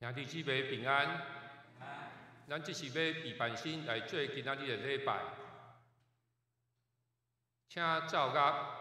兄弟姊妹平安，咱这是要备办心来做今仔日的礼拜，请照乐。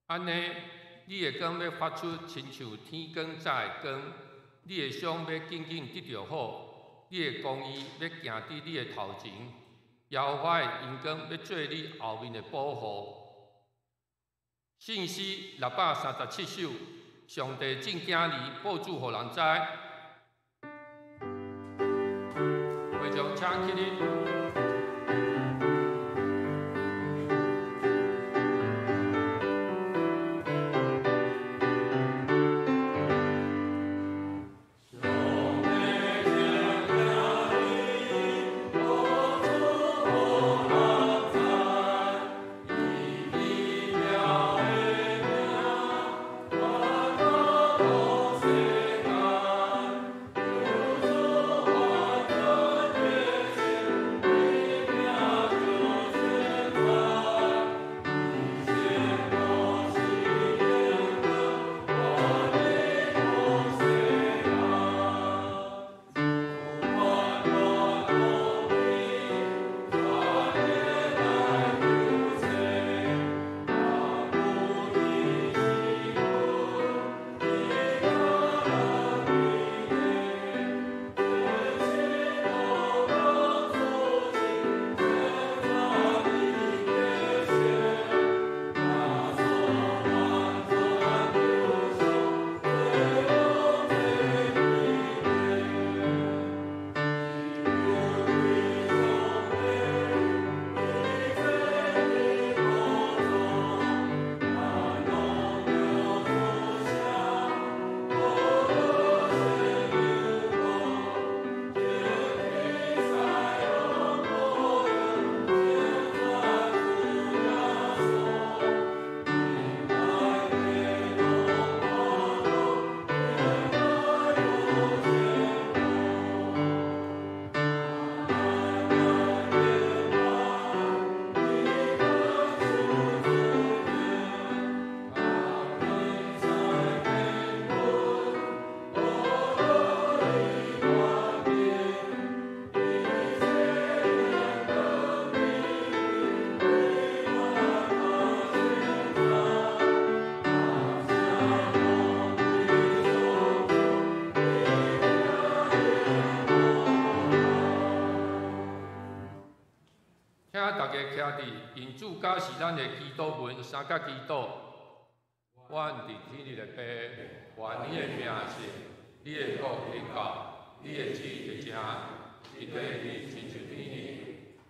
安尼，你的光要发出，亲像天光早的光；你的伤要紧紧得着好，你的公义要行伫你的头前。耶和华的荣光要做你后面的保护。信诗637首，上帝正惊你，保主互人知。会众请起立。请大家徛伫，因主教是咱的祈祷文，三角祈祷。阮伫天日的爸，愿你的名是，你的国临到，你的旨会成，伫地里亲像天日。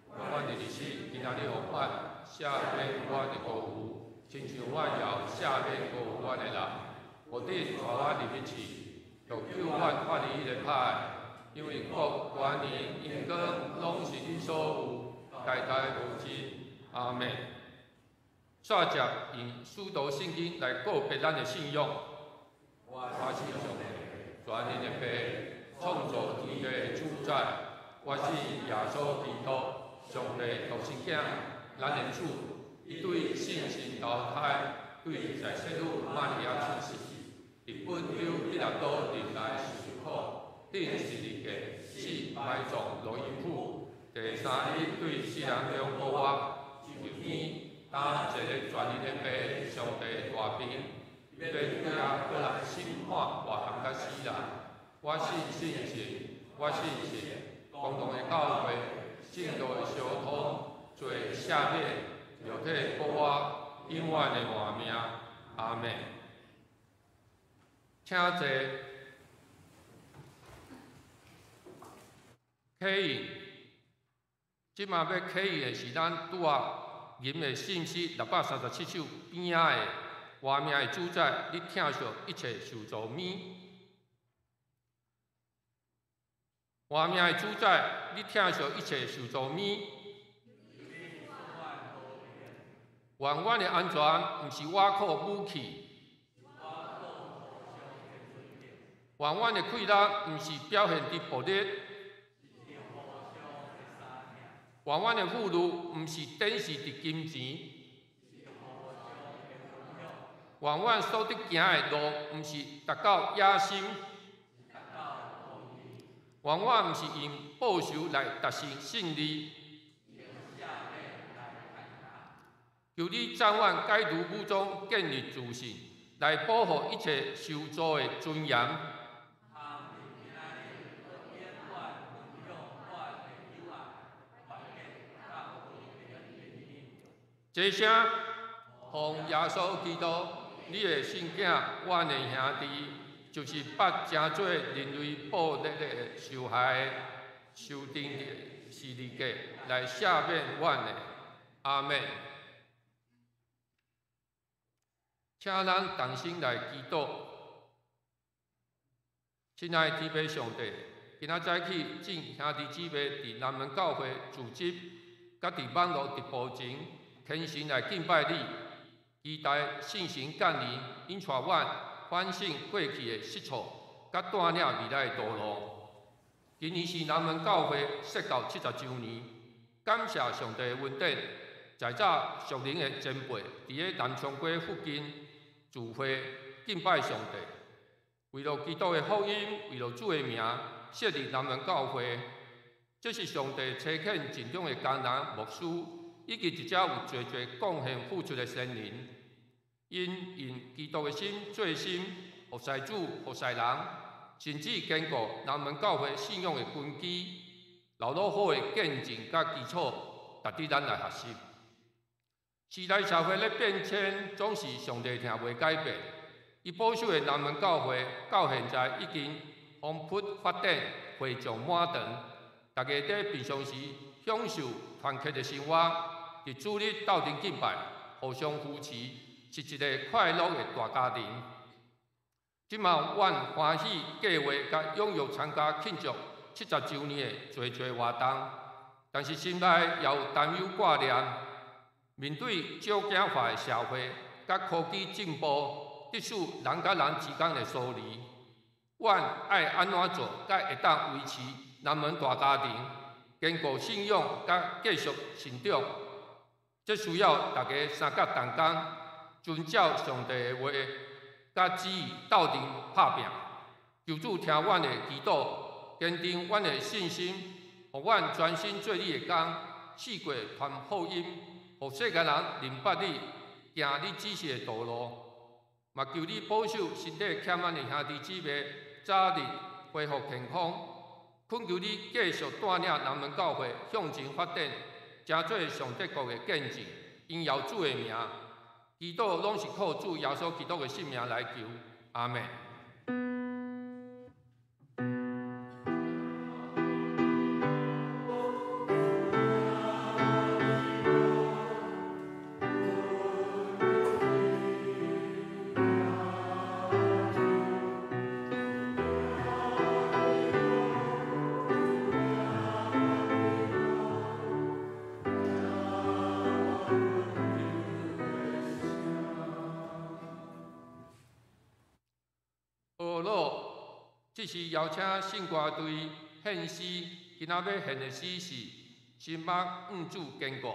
阮的日子，今仔日互阮赦免阮的过负，亲像阮也赦免过负阮的人。无得带阮入去试，就救阮脱离迄个歹，因为国、权力、荣光，拢是你所有。代代无尽，阿妹。煞接用使徒圣经来告别咱的信仰。我是上帝，全能的爸，创造天地的主宰。我是耶稣基督，上帝独生囝，咱的主。伊对圣神投胎，对在世女玛利亚出世，伫本丢彼拉多人来受苦，顶十字架，死埋葬落阴府。第三日对世人中保我，就天打一个全能的爸，上帝大兵，要对过来审判活人甲死人。我信圣神，我信神，共同的教会，圣道的相通，罪赦免，肉体保我，永远的活命。阿门。请坐。启应。即马要启应的是咱拄啊吟的信息637首边仔的活命的主宰，你听上一切受造物。活命的主宰，你听上一切受造物。永远的安全，毋是我靠武器；永远的快乐，毋是表现伫暴力。永远的富裕，毋是展示伫金钱；永远所得行的路，毋是达到野心；永远毋是用报仇来达成胜利。求你掌管解除武装，建立自信，来保护一切受造的尊严。这声奉耶稣基督，你的圣囝，阮的兄弟，就是捌真做人类暴力的受害、受定的是利格，来赦免阮的。阿门。请咱同心来祈祷。亲爱的天父上帝，今仔早起，敬兄弟姊妹伫南门教会组织，甲伫网络直播前，虔诚来敬拜你，期待圣神降临，引带阮反省过去的失错，甲带领未来的道路。今年是南门教会设教70周年，感谢上帝的恩典，在早属灵的前辈伫个南昌街附近聚会敬拜上帝。为了基督的福音，为了主的名，设立南门教会，这是上帝差遣尽忠的工人牧师，以及一只有侪贡献付出的先人，因用基督的心做心，服侍主，服侍人，甚至坚固南门教会信仰的根基，留落好的见证甲基础，值得咱来学习。时代社会咧变迁，总是上帝听袂改变。伊保守的南门教会到现在已经丰富发展，会众满堂，大家在平常时享受团结的生活，伫主日斗阵敬拜，互相扶持，是一个快乐的大家庭。今嘛，阮欢喜计划甲踊跃参加庆祝70周年的侪活动，但是心内也有担忧挂念。面对少子化的社会，甲科技进步。得使人甲人之间的疏离，阮爱安怎做，才会当维持南门大家庭坚固信仰，甲继续成长？这需要大家三角同工，遵照上帝的话，甲旨意斗阵拍拼。求主听阮的祈祷，坚定阮的信心，互阮专心做你的工，四过传福音，互世间人明白你行你指示的道路。嘛求你保守身体欠安的兄弟姊妹早日恢复健康，恳求你继续带领南门教会向前发展，成做上帝国的见证，因耀主的名，祈祷拢是靠主耶稣基督的圣名来求，阿门。这是邀请圣歌队献诗，今仔要献的诗是《心目五主坚固》。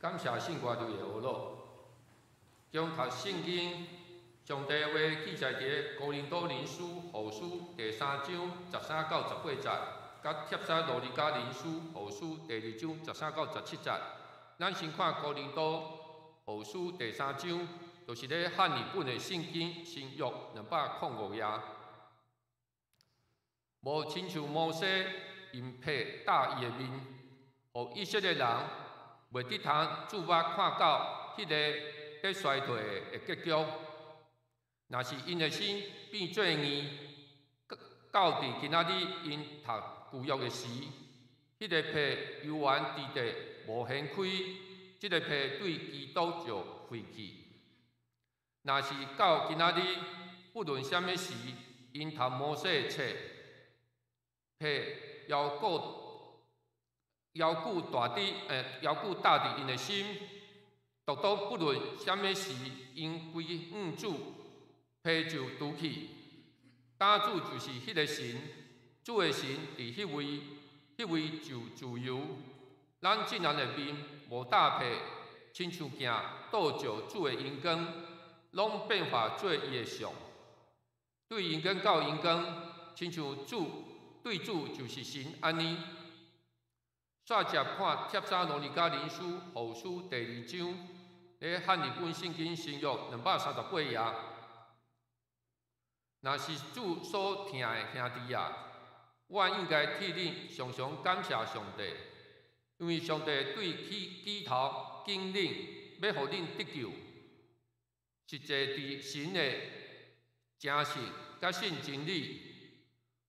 感谢信徒的学乐，将读圣经。上帝话记载伫哥林多人书后书第3章13到18节，甲帖撒罗尼迦人书后书第2章13到17节。咱先看哥林多后书第3章，就是咧汉语本的圣经新约205页。无亲像摩西用被打伊的面，互以色列人袂得通注目看到迄个在衰退的结局。若是因的心变做硬，到伫今仔日因读旧约的时，迄个被犹原伫地无显开，即个被对基督就废去。若是到今仔日，不论什么时，因读摩西的册，被犹固大伫因的心，独独不论什么时，因归向主。被就拄去，打主就是迄个神，主的神伫迄位就自由。咱竟然的面无搭配，亲像行倒照主的阳光，拢变化做伊的像。对阳光到阳光，亲像主对主就是神安尼。煞接看帖撒罗尼迦人书后书第2章，咧汉语本圣经新约238页。若是主所疼的兄弟啊，我应该替恁常常感谢上帝，因为上帝对起头拣恁，要互恁得救，实际伫神的诚实甲信真理。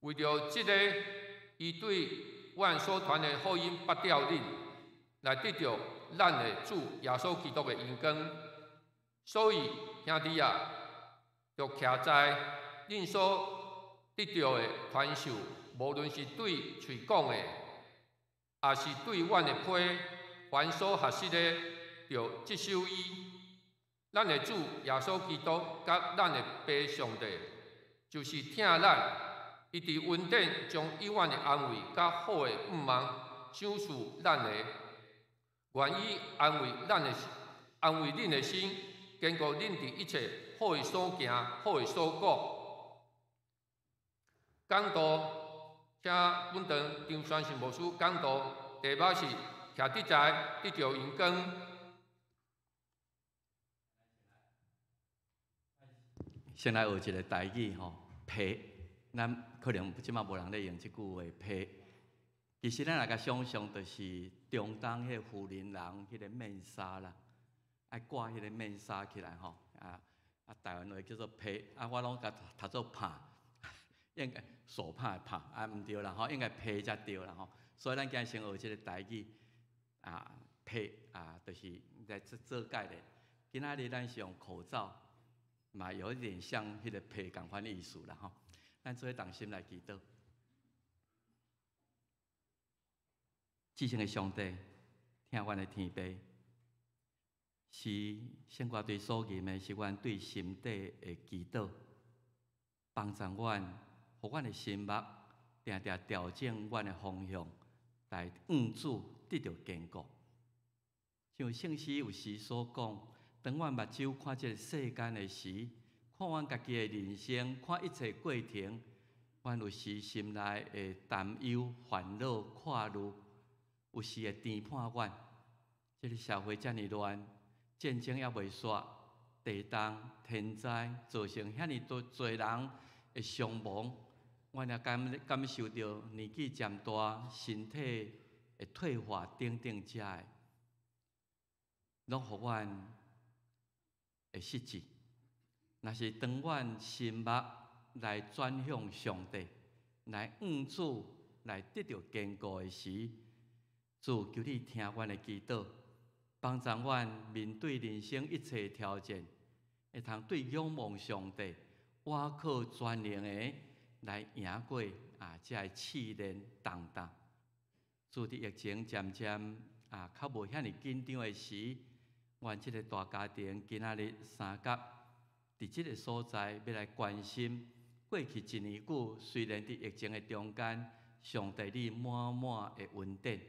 为着即个，伊对阮所传的福音捌掉恁，来得到咱的主耶稣基督的荣光。所以兄弟啊，着徛在恁所得到的传授，无论是对嘴讲的，也是对阮的批，凡所学习的，着接受伊。咱的主耶稣基督甲咱的爸上帝，就是疼咱，伊伫恩典将永远的安慰甲好的盼望赏赐咱的，愿意安慰恁的心，坚固恁伫一切好的所行、好的所过。讲道，请本堂张宣信牧师讲道，题目是徛伫在得着阳光。先来学一个台语吼，皮，咱可能即马无人咧用即句话皮。其实咱来甲想象，就是中东迄个富人人迄个面纱啦，爱挂迄个面纱起来吼，台湾话叫做皮，我拢甲读做帕。应该手帕帕毋对啦吼，应该皮才对啦吼。所以咱今日先学即个台语皮就是来做解咧。今仔日咱是用口罩，嘛有一点像迄个皮共款意思啦吼。咱做同心来祈祷，至圣的上帝，听阮的天父，是圣歌对所吟的，是阮对心底的祈祷，帮助阮。互阮的心目定定调整阮的方向，来向主得到坚固。像圣诗有时所讲，当阮目睭看这个世间的时，看阮家己的人生，看一切过程，阮有时心内会担忧、烦恼、看虑，有时会颠簸阮。这个社会遮尔乱，战争也未煞，地动、天灾造成遐尼多人的伤亡。阮也感受到年纪渐大，身体的退化等等遮的，拢互阮会失志。若是当阮心目来转向上帝，来向主来得到坚固的时，主求你听阮的祈祷，帮助阮面对人生一切挑战，会通对仰望上帝，倚靠全能的。来赢过这个试炼动荡。主伫疫情渐渐较无遐尼紧张的时，阮即个大家庭今仔日三甲伫即个所在要来关心过去一年久，虽然伫疫情的中间，上帝你满满的恩典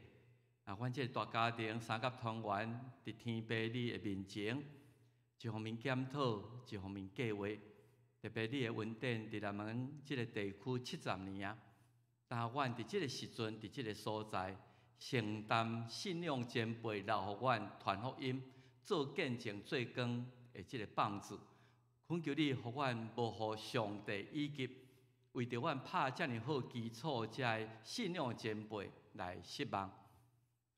阮这个大家庭三甲团员伫天父你的面前，一方面检讨，一方面计划。特别你的稳定伫南门这个地区70年啊，但阮伫这个时阵，伫这个所在，承担信仰前辈留互阮传福音、做见证、做光的这个棒子。恳求你，互阮无互上帝以及为着阮拍遮尔好基础遮的信仰前辈来失望。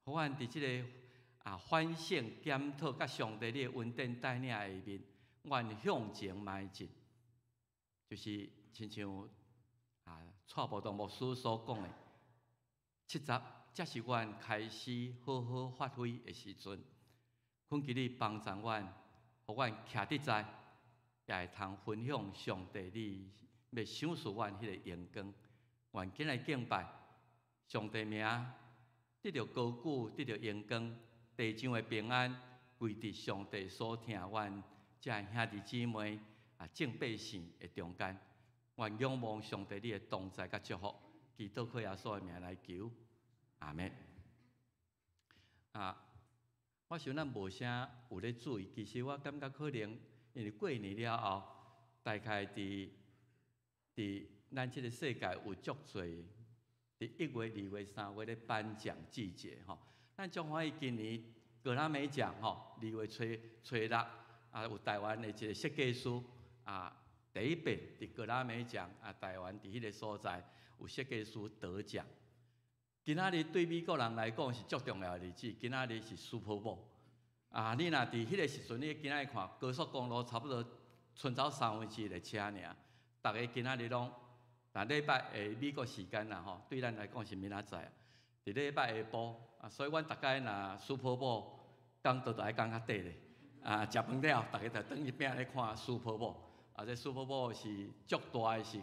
互阮伫即个反省检讨，甲上帝你的稳定带领下面，阮向前迈进，就是亲像蔡伯东牧师所讲的，70才是阮开始好好发挥的时阵。恳求你帮助阮，互阮徛伫在，也会通分享上帝你要赏赐阮迄个荣光。愿今来敬拜上帝名。得到高举，得到荣光，地上的平安，归伫上帝所听阮这兄弟姊妹正百姓的中间。愿仰望上帝你的同在甲祝福，祈祷靠耶稣的名来求，阿门。我想咱无啥有咧注意，其实我感觉可能因为过年了后，大概伫咱这个世界有足侪。伫1月、2月、3月咧颁奖季节吼，咱中华今年格莱美奖吼，2月初6有台湾的一个设计师第一遍伫格莱美奖台湾伫迄个所在有设计师得奖。今仔日对美国人来讲是足重要的日子，今仔日是 Super Bowl 你若伫迄个时阵，你今仔日看高速公路差不多剩走1/3的车尔，逐个今仔日拢。礼拜美国时间吼，对咱来讲是明仔载。伫礼拜下晡所以阮大家若 Super Bowl 讲倒来讲较短咧。食饭了，大家就转去边咧看 Super Bowl。这 Super Bowl 是足大的，是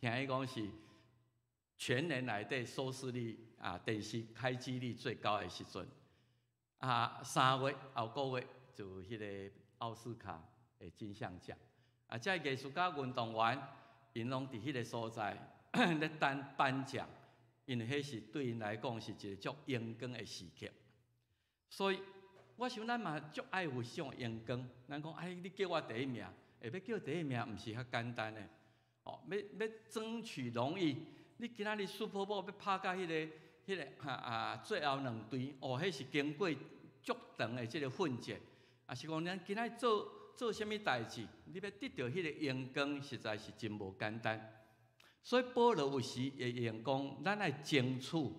听伊讲是全年内底收视率电视开机率最高的时阵。3月后个月就迄个奥斯卡的金像奖。这艺术家、运动员。因拢伫迄个所在咧等颁奖，因为迄是对因来讲是一个足荣光的时刻。所以我想咱嘛足爱有这种荣光。咱讲你叫我第一名，要叫第一名，毋是遐简单的。要争取荣誉，你今仔日 Super Bowl 要拍到迄个最后2队，迄是经过足长的这个奋战，是讲咱今仔日做什么代志，你要得到迄个荣光，实在是真无简单。所以保罗有时会用讲，咱爱争取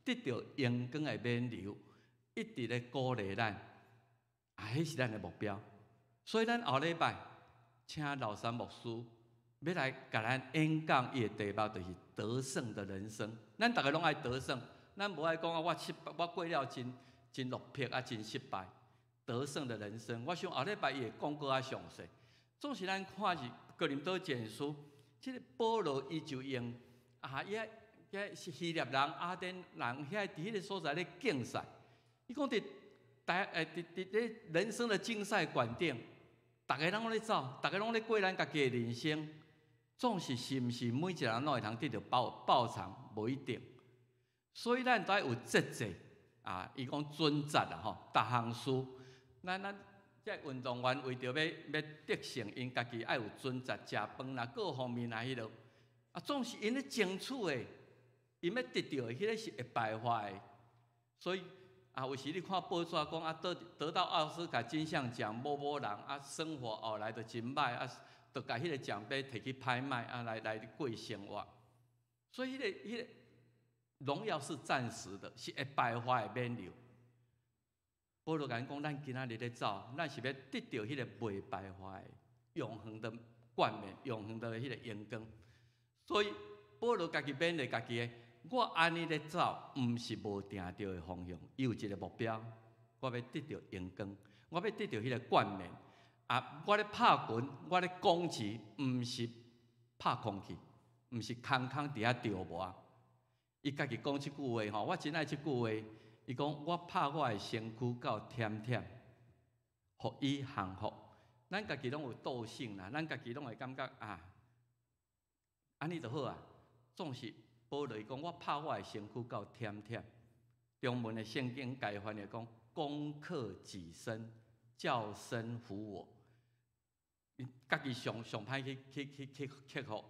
得到荣光的冕旒，一直咧鼓励咱，迄是咱的目标。所以咱后礼拜请老三牧师要来甲咱演讲，伊的题目就是得胜的人生。咱大家拢爱得胜，咱无爱讲我过了真落魄真失败。得胜的人生，我想后礼拜伊会讲过详细。总是咱看是哥林多前书，即个保罗伊就用遐是希腊人、雅典人遐伫迄个所在咧竞赛。伊讲伫咧人生的竞赛馆顶，逐个人拢咧走，逐个拢咧过咱家己的人生。总是是毋是每一个人拢会通得到报偿，无一定。所以咱都要有节制伊讲准则逐项事。咱这运动员为着要得胜，因家己爱有准则，食饭啦，各方面迄落总是因咧争取的，因要得到的迄个是会败坏的。所以有时你看报纸讲得到奥斯卡金像奖某人生活后来就真歹就甲迄个奖杯摕去拍卖来过生活。所以迄个荣耀是暂时的，是会败坏的冕旒。保罗讲，咱今仔日咧走，咱是要得到迄个袂败坏、永恒的冠冕、永恒的迄个荣光。所以保罗家己勉励家己的，我安尼咧走，毋是无定着的方向，伊有一个目标，我要得到荣光，我要得到迄个冠冕。我咧拍拳，我咧攻击，毋是拍空气，毋是空伫遐钓磨。伊家己讲即句话吼，我真爱即句话。伊讲：我拍我的身躯到忝忝，互伊幸福。咱家己拢有惰性啦，咱家己拢会感觉安尼就好啊。总是保罗伊讲：我拍我的身躯到忝忝，中文的圣经改翻译讲：攻克己身，叫身服我。家己上歹去克服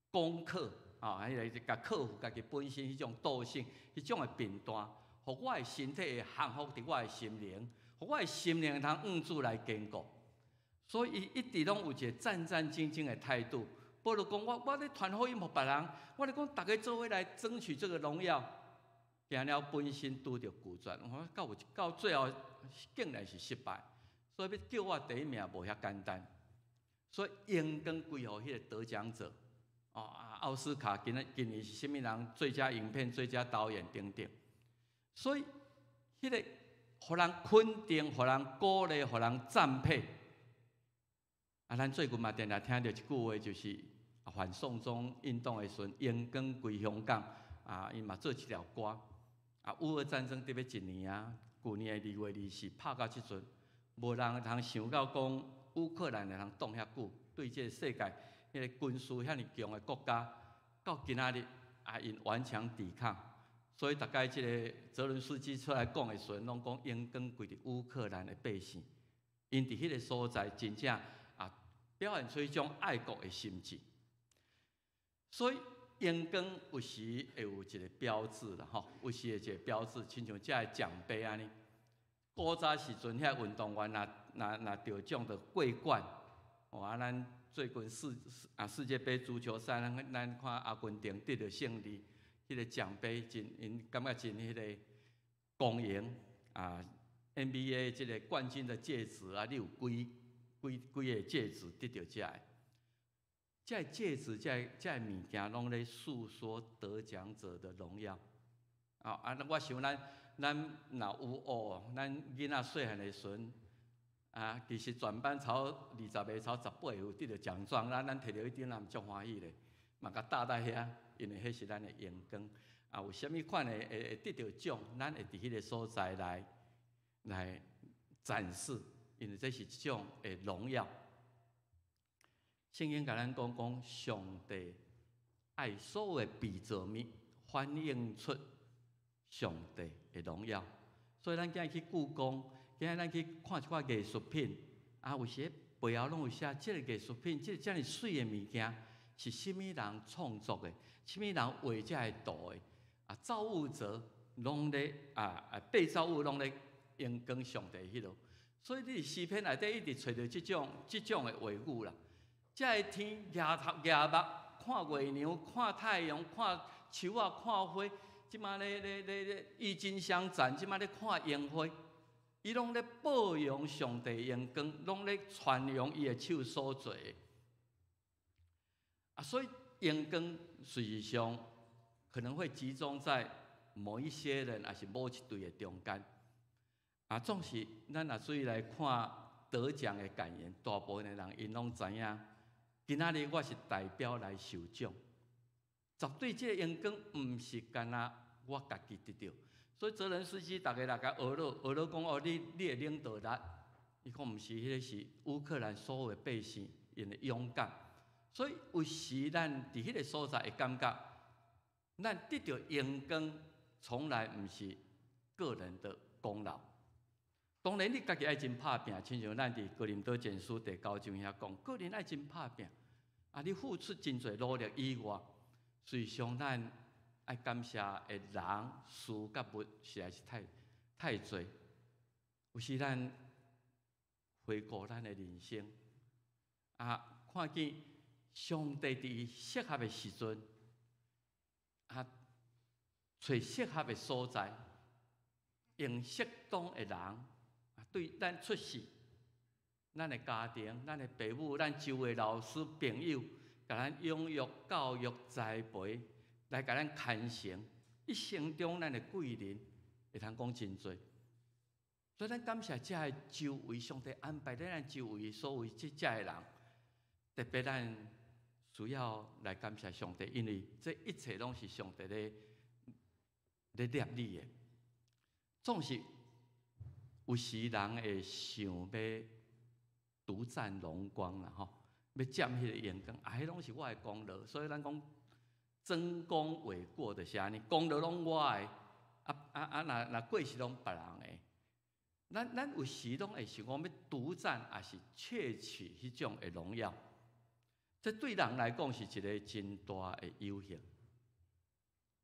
攻克啊，迄个甲克服家己本身迄种惰性、迄种的病单，互我的身体会降服伫我的心灵，互我的心灵会通用主来坚固。所以伊一直拢有一个战战兢兢的态度。保罗讲：我咧传福音互别人，我咧讲大家做伙来争取这个荣耀，行了本身拄着拒绝，到最后竟然是失败。所以要叫我第一名无遐简单。所以荣光归予迄个得奖者。奥斯卡今年是甚物人最佳影片、最佳导演等等。所以迄个互人肯定、互人鼓励、互人赞佩。咱最近嘛定定听到一句话，就是反送中运动的时阵，荣光归香港。因嘛做一条歌。乌俄战争得要1年啊，去年的2月24拍到即阵，无人会通想到讲乌克兰会通挡遐久，对这个世界迄个军事遐尼强的国家，到今仔日因顽强抵抗。所以大概这个泽伦斯基出来讲的时阵，拢讲荣光归伫乌克兰的百姓，因伫迄个所在真正表现出一种爱国的心志。所以荣光有时会有一个标志啦，有时会一个标志，亲像这个奖杯安尼。古早时阵，遐运动员若得奖就过冠。咱最近世界杯足球赛，咱看阿根廷得到胜利，迄个奖杯因感觉真迄个光荣。NBA 这个冠军的戒指你有几个戒指得到这个？这戒指、这物件，拢咧诉说得奖者的荣耀。我想咱若有咱囡仔细汉的时阵，其实全班超20个、超18个有得到奖状，咱摕到一张，咱足欢喜咧，嘛甲搭在遐，因为迄是咱的荣光。有啥物款的会得到奖，咱会伫迄个所在来展示，因为这是一种的荣耀。圣经甲咱讲，上帝爱所有的被造物反映出上帝的荣耀。所以咱今日去故宫，今日咱去看一寡艺术品，有时背后拢有写，这个艺术品，这个遮尔水的物件，是甚物人创作的，甚物人画这个图的，造物者拢咧被造物拢咧荣光上帝迄落。所以你诗篇内底一直找到这种的话语啦。这个天夜目看月亮，看太阳，看树看花，即马咧郁金香展，即马咧看樱花，伊拢咧褒扬上帝荣光，拢咧传扬伊的手所做的。所以荣光实际上可能会集中在某一些人，还是某一队的中间。总是咱若注意来看得奖的感言，大部分的人因拢知影。今仔日我是代表来受奖，绝对这个荣光唔是干我家己得到。所以泽伦斯基大家来甲学了讲你的领导力，伊讲唔是，迄个是乌克兰所有的百姓因的勇敢。所以有时咱伫迄个所在会感觉，咱得到荣光从来唔是个人的功劳。当然，你家己爱真拍拼，亲像咱伫哥林多前书第9章遐讲，个人爱真拍拼。你付出真侪努力以外，实际上咱爱感谢的人、事甲物实在是太侪。有时咱回顾咱的人生，看见上帝伫适合的时阵，找适合的所在，用适当的人。对咱出世，咱的家庭、咱的父母、咱周围老师、朋友，甲咱养育、教育、栽培，来甲咱牵成一生中咱的贵人，会通讲真多。所以咱感谢这个周围上帝安排在咱周围所有这个人，特别咱需要来感谢上帝，因为这一切拢是上帝咧立你的，总是。有时人会想要独占荣光啦，要占迄个荣光，迄拢是我的功劳。所以咱讲争功诿过就是安尼，功劳拢我的，若过是拢别人的，咱有时拢会想讲要独占，也是窃取迄种的荣耀。这对人来讲是一个真大的有限，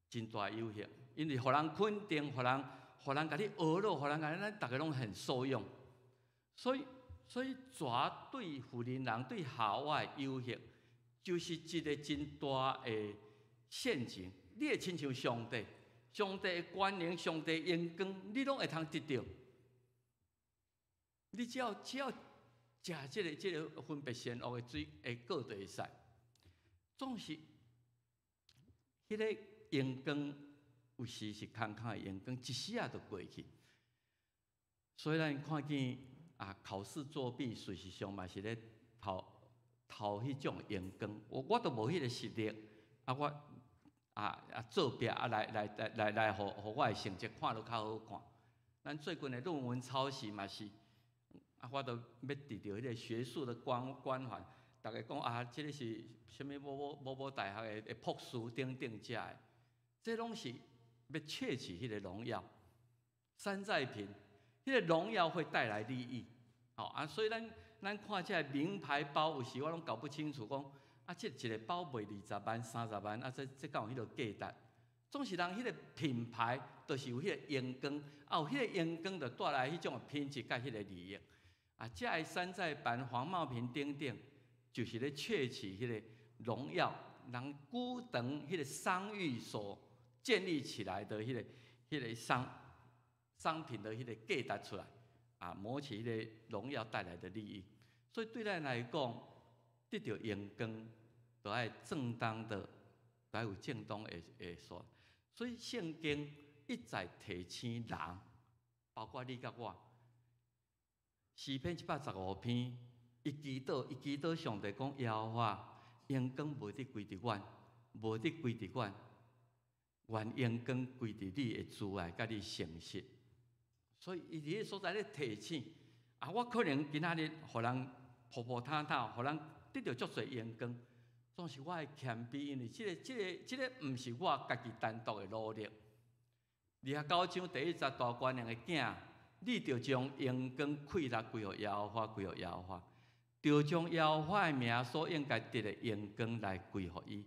真大的有限，因为互人肯定，互人甲你学乐，互人甲咱大家拢很受用，所以蛇对妇人人对夏娃的有限，就是一个真大的陷阱。你会亲像上帝，上帝的权能，上帝的荣光，你拢会通得到。你只要食这个分别善恶的水的果就会使。总是迄个阳光有时是空空的阳光，一时啊就过去。所以咱看见考试作弊，事实上嘛是咧偷迄种阳光。我都无迄个实力，我做弊来，互我的成绩看落较好看。咱最近的论文抄袭嘛是，我都要得到迄个学术的光环。大家讲这个是什么某大学的博士等等遮的，这拢是要窃取迄个荣耀。山寨品，迄个荣耀会带来利益。所以咱看这名牌包，有时我拢搞不清楚讲这一个包卖20万、30万，这敢有迄个价值？总是人迄个品牌，就是有迄个阳光，有迄个阳光，就带来迄种品质甲迄个利益。这个山寨版、黄茂平等等，就是咧窃取迄个荣耀，人古长迄个商誉所建立起来的迄个商品的迄个价值出来，谋取迄个荣耀带来的利益。所以对咱来讲，得到阳光，都要正当的，都要有正当的说。所以圣经一再提醒人，包括你甲我。诗篇115篇，伊祈祷上帝讲：耶和华，阳光无得归伫阮，无得归伫阮，愿阳光归伫你的慈爱，甲你诚实。所以伊伫个所在咧提醒，我可能今仔日互人普坦，互人得到足侪阳光，总是我的谦卑，因为这个毋是我家己单独的努力。29章第1节大观念的囝。你着将阳光馈纳归予耶和华，归予耶和华，着将耶和华的名所应该得的阳光来归予伊。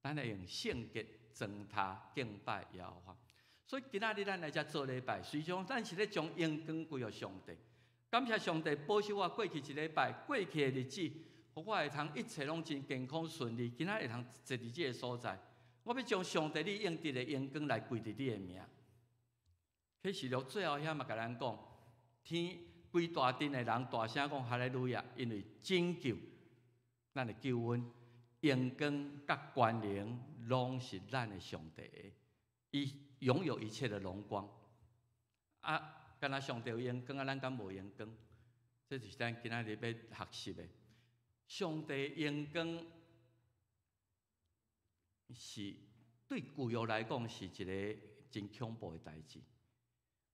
咱来用圣洁装他敬拜耶和华。所以今仔日咱来遮做礼拜，实际上咱是咧将阳光归予上帝。感谢上帝保守我过去一礼拜，过去的日子，互我会通一切拢真健康顺利。今仔会通坐伫这个所在，我要将上帝你应得的阳光来归伫你的名。启示录最后遐嘛，甲咱讲，天规大阵的人大声讲哈利路亚，因为拯救咱的救恩、阳光甲权能，拢是咱的上帝的，伊拥有一切的荣光。敢若上帝有阳光，咱敢无阳光？这就是咱今仔日要学习的。上帝阳光是对旧约来讲是一个真恐怖的代志。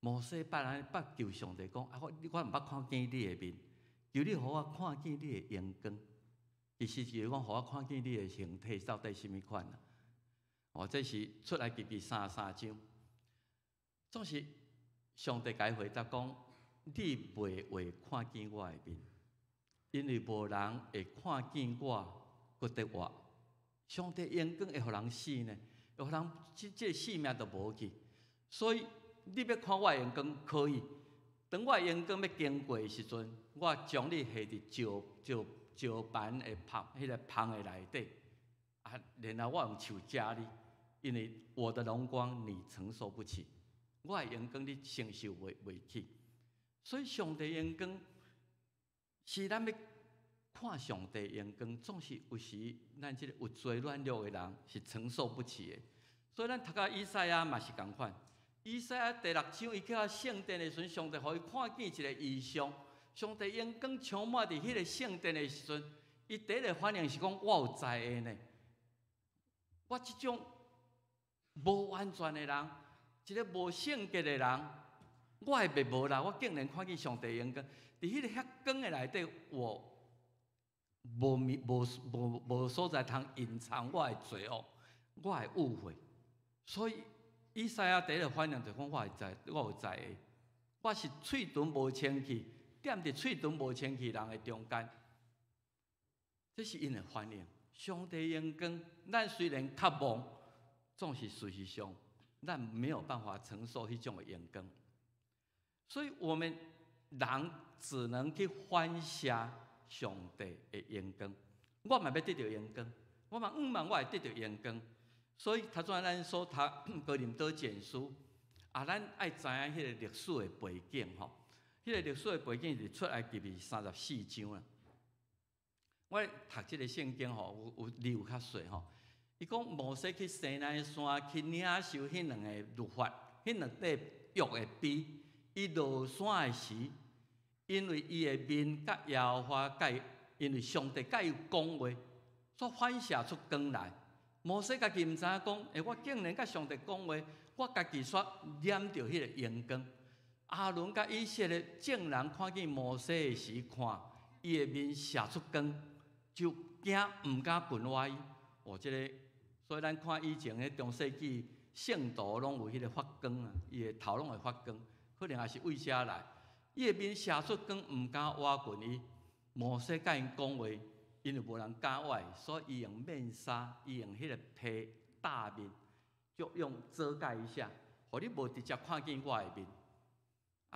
摩西捌求上帝讲：我毋捌看见你的面，求你互我看见你的阳光。其实就是讲，互我看见你的形体到底什么款啊？这是出埃及记33章。总是上帝甲伊回答讲：你袂会看见我的面，因为无人会看见我，搁得活。上帝阳光会互人死呢，会互人这个性命都无去，所以。你要看我的阳光可以，当我的阳光要经过的时阵，我将你下伫石板的迄个棚的内底，然后我用手夹你，因为我的荣光你承受不起，我的阳光你承受袂起，所以上帝阳光是咱要看上帝阳光，总是有时咱这个有罪软弱的人是承受不起的，所以咱读到以赛亚嘛是同款。以赛亚第6章，伊去到圣殿的时阵，上帝互伊看见一个异象。上帝阳光充满伫迄个圣殿的时阵，伊第一个反应是讲：我有灾厄呢！我这种无完全的人，一个无圣洁的人，我会袂无啦！我竟然看见上帝阳光，伫迄个遐光的内底，我无所在通隐藏我的罪恶，我的误会，所以。以赛亚第一个反应就讲我有知的，我是喙唇无清气，踮伫喙唇无清气人的中间，这是因的反应。上帝荣光，咱虽然较忙，总是事实上，咱没有办法承受迄种的荣光，所以我们人只能去反射上帝的荣光。我嘛要得到荣光，我嘛望我会得到荣光。所以，头先咱所读哥林多前书，咱爱知影迄个历史的背景吼。迄个历史的背景是出埃及记34章啦。我读即个圣经吼，有理由较细吼。伊讲摩西去西奈山去领受迄两个律法，迄两块约的碑。伊落山的时，因为伊的面甲耶和华因为上帝甲伊讲话，所反射出光来。摩西家己毋知影讲，我竟然甲上帝讲话，我家己煞染着迄个阳光。阿伦甲以色列众人看见摩西的时，看伊的面射出光，就惊毋敢跟我伊。即个，所以咱看以前迄中世纪圣徒拢有迄个发光啊，伊的头拢会发光，可能也是为啥来？伊的面射出光，毋敢挖滚伊。摩西甲因讲话。因为无人敢挖，所以伊用面纱，伊用迄个皮大面，就用遮盖一下，互你无直接看见我的面。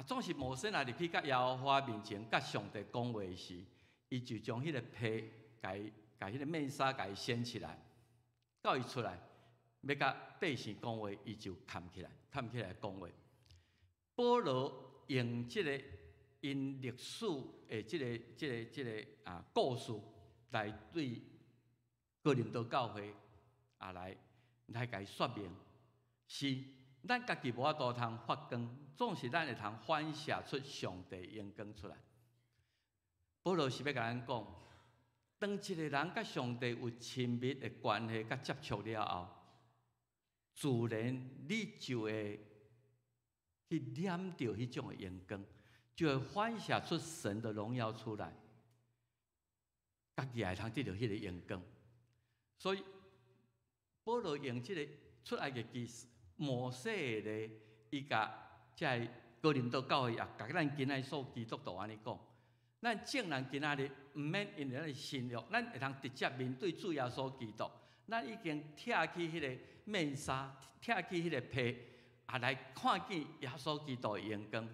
总是摩西若入去甲耶和华面前，甲上帝讲话时，伊就将迄个皮，甲迄个面纱甲伊掀起来，到伊出来，要甲百姓讲话，伊就站起来讲话。保罗用即个因历史的即个故事。来对哥林多教会来甲伊说明，是咱家己无法度通发光，总是咱会通反射出上帝荣光出来。保罗是要甲咱讲，当一个人甲上帝有亲密的关系、甲接触了后，自然你就会去染到迄种的荣光，就会反射出神的荣耀出来。家己也通得到迄个荣光，所以保罗用即个出埃及记摩西的，伊甲即个哥林多教会也甲咱今仔所基督徒安尼讲，咱众人今仔日毋免因为咱的信仰，咱会通直接面对主耶稣基督，咱已经拆去迄个面纱，拆去迄个皮，来看见耶稣基督的荣光。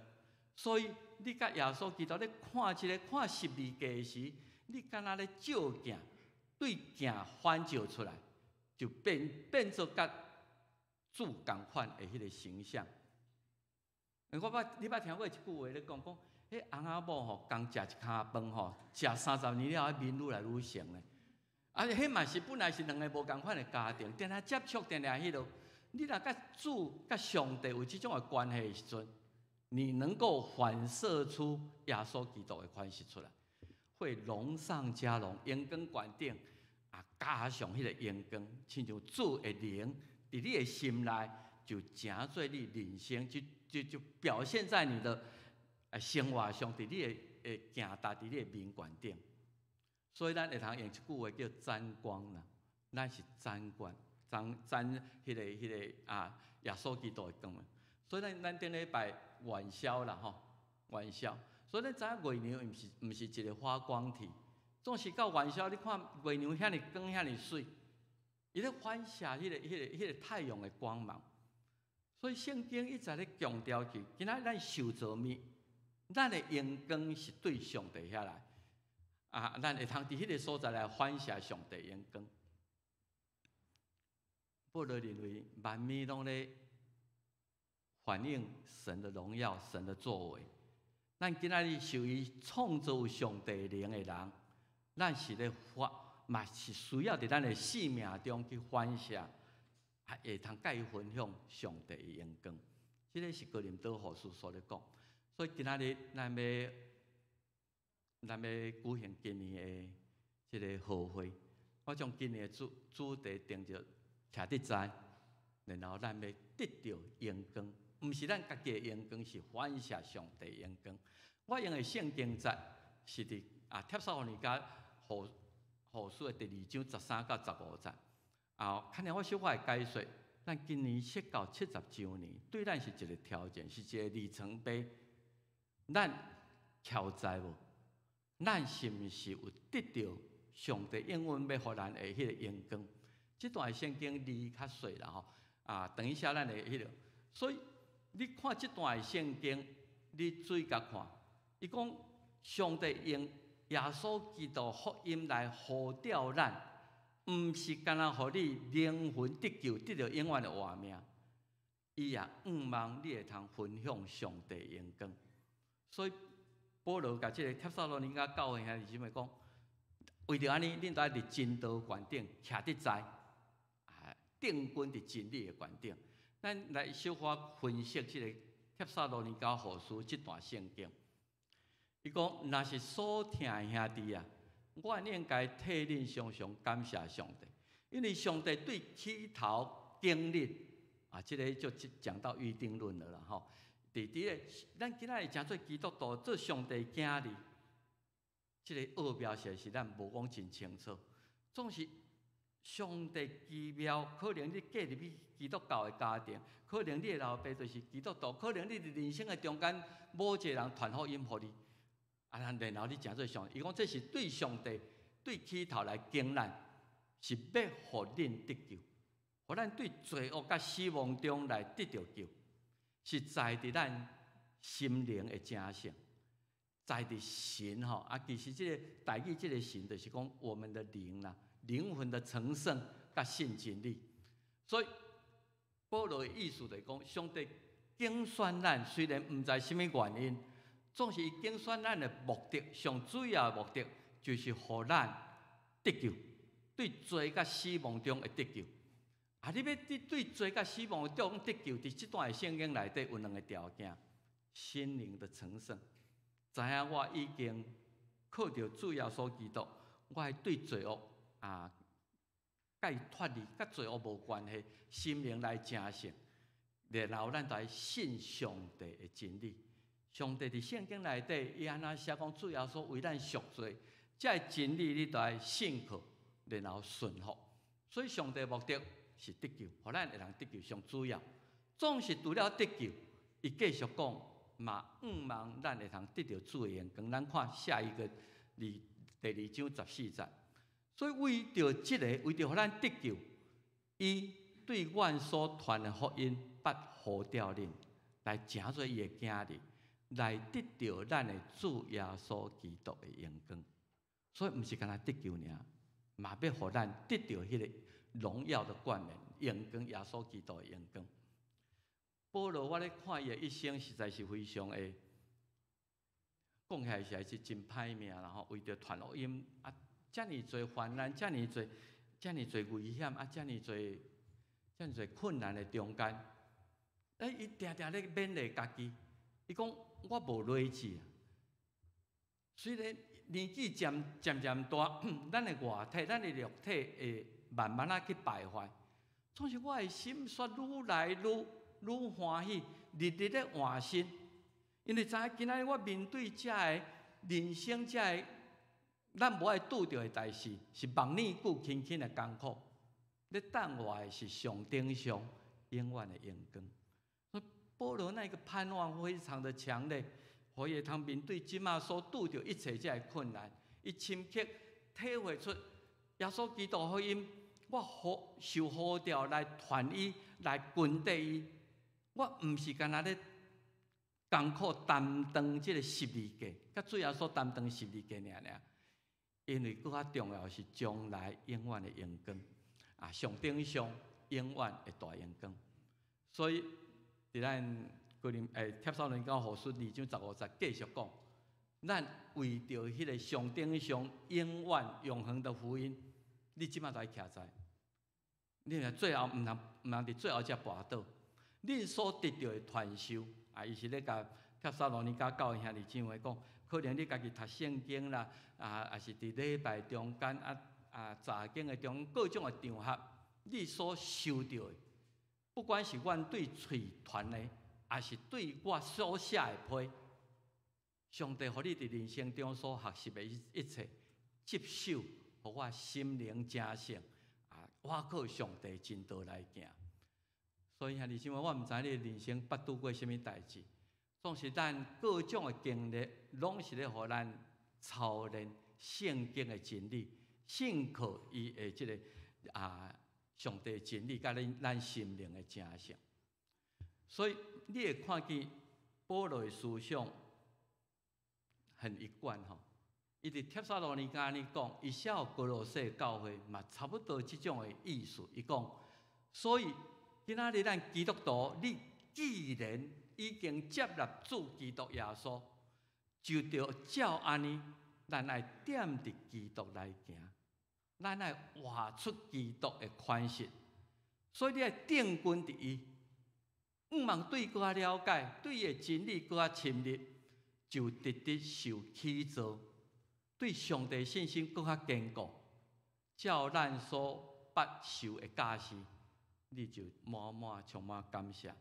所以你甲耶稣基督咧看12架时，你敢若咧照镜，对镜反照出来，就变做甲主同款的迄个形象。你捌听过一句话咧讲，迄翁仔某吼，刚食一跤饭吼，食30年了，面愈来愈成咧。迄嘛是本来是两个无同款的家庭，定定接触，定定迄落。你若甲主、甲上帝有即种的关系的时阵，你能够反射出耶稣基督的款式出来。会龙上加龙，阳光观顶加上迄个阳光，亲像主的灵伫你的心内，就成做你人生，就表现在你的生活上，伫你的行达伫你的面观顶。所以咱会通用一句话叫沾光啦，咱是沾光，沾迄个耶稣基督的光。所以咱顶礼拜元宵啦吼，元宵。所以咱知影月亮毋是一个发光体，总是到元宵，你看月亮遐尼光遐尼水，伊咧反射迄个太阳的光芒。所以圣经一直咧强调去，今仔咱受造物，咱的阳光是对上帝遐来，咱会通伫迄个所在来反射上帝阳光。保罗认为万物拢咧反映神的荣耀、神的作为。咱今仔日受伊创造上帝灵的人，咱是咧嘛是需要伫咱的生命中去反射，会通甲伊分享上帝的荣光。这个是哥林多后书所咧讲。所以今仔日咱要举行今年的这个贺会，我将今年的主题定着徛伫在，然后咱要得到荣光。毋是咱家己的阳光，是反射上帝的阳光。我用的圣经节是伫帖撒罗尼迦后书的第2章13到15节。看见我小可会解说，咱今年设到70周年，对咱是一个挑战，是一个里程碑。咱巧在无？咱是毋是有得到上帝应允要互咱的迄个阳光？这段圣经字较细啦吼，等一下咱会迄个。所以你看这段圣经，你注意甲看，伊讲上帝用耶稣基督福音来呼召咱，毋是干那互你灵魂得救，得到永远的活命，伊也望你会通分享上帝的阳光。所以保罗甲这个帖撒罗尼迦教会兄弟姊妹讲，为着安尼，恁都爱伫真道观顶徛得在，定根伫真理的观顶。咱来小可分析这个帖撒罗尼迦后书这段圣经。伊讲，若是所听的兄弟啊，我应该替恁常常感谢上帝，因为上帝对起头经历这个就讲到预定论了啦吼。咱今仔日诚做基督徒，做上帝囝儿，这个奥妙是咱无讲真清楚。总是上帝奇妙，可能你嫁入去基督教的家庭，可能你的老爸就是基督徒，可能你伫人生的中间某一个人传福音给你，然后你诚做上帝。伊讲这是对上帝对起头来敬咱，是要互恁得救，互咱对罪恶甲死亡中来得到救。是在伫咱心灵的正性，在伫神吼其实这个台语这个神，就是讲我们的灵啦，灵魂的成圣甲信真理。所以保罗的意思就是讲，上帝拣选咱，虽然毋知什么原因，总是伊拣选咱的目的，上主要的目的就是互咱得救，对罪甲死亡中会得救。你要对罪甲死亡中得救，伫这段圣经内底有2个条件：心灵的成圣，知影我已经靠着主耶稣基督，我会对罪恶甲伊脱离，甲罪恶无关系，心灵来正圣。然后咱就来信上帝的真理。上帝伫圣经内底，伊安那写讲主耶稣为咱赎罪，这真理你就来信靠，然后顺服。所以上帝的目的是得救，互咱会通得救上主要。总是除了得救，伊继续讲嘛，望咱会通得到主的阳光。咱看下一个第2章14节。所以为着这个，为着互咱得救，伊对阮所传的福音，捌呼召恁来成做伊的囝儿，来得到咱的主耶稣基督的阳光。所以毋是干那得救尔，嘛要互咱得到迄个荣耀的冠冕，阳光耶稣基督的阳光。保罗，我咧看伊的一生，实在是非常的，讲起来实在是真歹命啦吼。为着传福音遮尔多患难，遮尔多危险遮尔多困难的中间，伊定定咧勉励家己。伊讲我无睿智，虽然年纪渐大，咱的外体、咱的肉体会慢慢去败坏，总是我的心却愈来愈欢喜，日日咧换新。因为知影今仔日我面对这个人生这个咱无爱拄着的代志，是万年久轻轻的艰苦。咧等我的是上顶上永远的阳光。所以保罗那个盼望非常的强烈，可以通面对即马所拄着一切这个困难，伊深刻体会出耶稣基督福音，我受呼召来传伊，来传递伊。我毋是干那咧艰苦担当即个12架，甲主耶稣担当12架尔，因为更较重要是将来永远的阳光上顶上永远的大阳光。所以伫咱帖撒罗尼迦后书2章15节继续讲，咱为着迄个上顶上永远永恒的福音，你即马就爱徛在，你若最后毋通伫最后才跋倒。恁所得到的传授伊是咧甲帖撒罗尼迦教会兄弟姊妹讲，可能你家己读圣经啦，也是伫礼拜中间查经的中各种的场合，你所受到的，不管是阮对嘴传的，还是对我所写的批，上帝互你伫人生中所学习的一切，接受，互我心灵正圣我靠上帝真道来行。所以兄弟姊妹，我毋知你人生捌拄过什么代志，总是咱各种的经历，拢是咧互咱操练圣经的真理，信靠伊的即个上帝的真理，甲咱心灵的真相。所以你会看见保罗的思想很一贯吼。伊伫帖撒罗尼迦尼讲，伊写哥罗西教会嘛，差不多即种的意思。伊讲，所以今仔日咱基督徒，你既然已经接纳主基督耶稣，就着照安尼，咱爱踮伫基督来行，咱爱活出基督的款式。所以你爱定根伫伊，毋茫对佮较了解，对伊的真理佮较深入，就直直受启造。对上帝信心更较坚固，照咱所捌受的教示，你就充满感谢。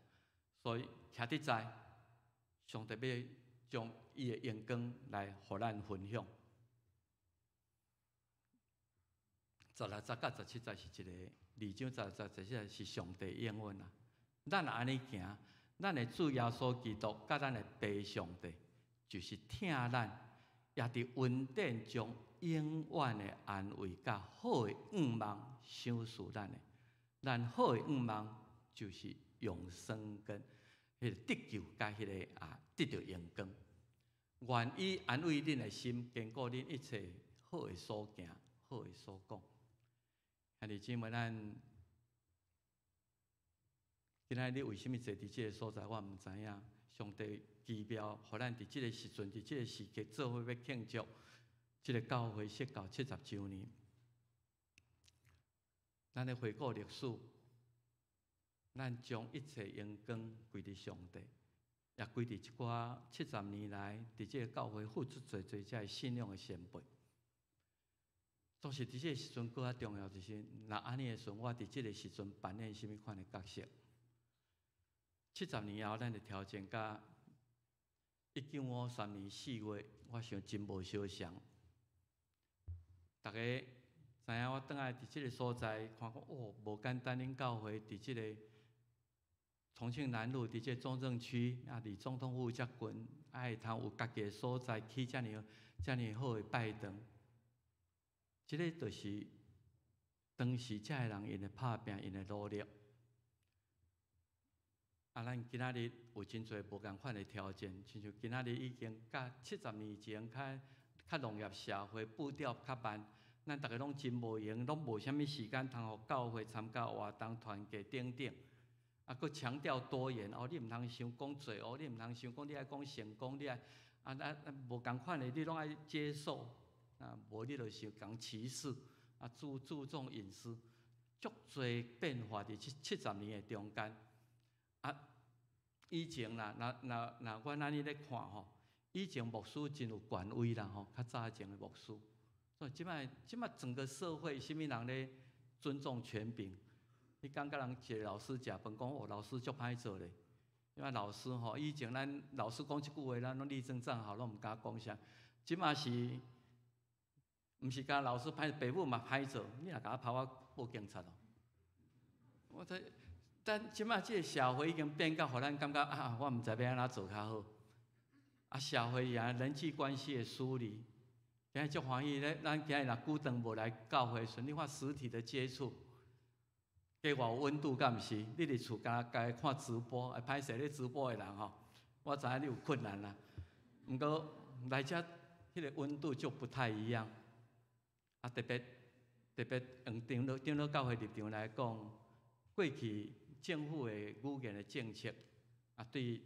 所以徛伫在，上帝要将伊的荣光来互咱分享。16节到17节是一个2章17节是上帝应允啊。咱安尼行，咱的主耶稣基督甲咱的父上帝，就是听咱。也伫恩典中永远的安慰，甲好的愿望赏赐咱的。咱好的愿望就是永生跟迄个得救，甲迄个得到荣光。愿意安慰恁的心，坚固恁一切好的所行，好的所讲。兄弟姊妹，咱今仔日为什么坐伫这个所在？我毋知影。上帝奇妙，互咱伫即个时阵，伫即个时刻，做伙要庆祝即个教会设教70周年。咱咧回顾历史，咱将一切荣光归伫上帝，也归伫即寡70年来伫即个教会付出侪侪遮信仰的先辈。总是伫即个时阵，更较重要就是，若安尼的时阵，我伫即个时阵扮演什么款的角色？70年后，咱的条件甲1953年4月，我想真无相像。大家知影我倒来伫即个所在，看讲哦，无简单，恁教会伫即个重庆南路，伫即个中正区，离总统府遮近，会通有家己的所在，起遮尔好的拜堂。即个就是当时遮个人因的拍拼，因的努力。咱今仔日有真侪无共款的条件，亲像今仔日已经甲70年前较农业社会步调较慢，咱大家拢真无闲，拢无啥物时间通互教会参加活动、团结等等。佫强调多元哦，你毋通想讲济哦，你毋通想讲你爱讲成功，你爱无共款的，你拢爱接受无你就想讲歧视注重隐私，足侪变化伫70年的中间。以前啦，若阮安尼咧看吼，以前牧师真有权威啦吼，较早前的牧师。所以即摆整个社会，什么人咧尊重权柄？你感觉人一个老师食饭讲哦，老师足歹做咧。因为老师吼，以前咱老师讲一句话，咱拢立正站好，拢毋敢讲啥。即摆是，毋是甲老师歹，爸母嘛歹做，你若甲我拍我报警察咯。但即摆即个社会已经变到，互咱感觉我毋知要安怎做较好。社会也人际关系的疏离，今日足欢喜咧。咱今日若久长无来教会，顺你看实体的接触，加偌有温度，敢毋是？你伫厝家看直播，歹势咧直播的人吼，我知影你有困难啦。毋过来遮迄个温度就不太一样。特别用长老教会立场来讲，过去政府的语言的政策，对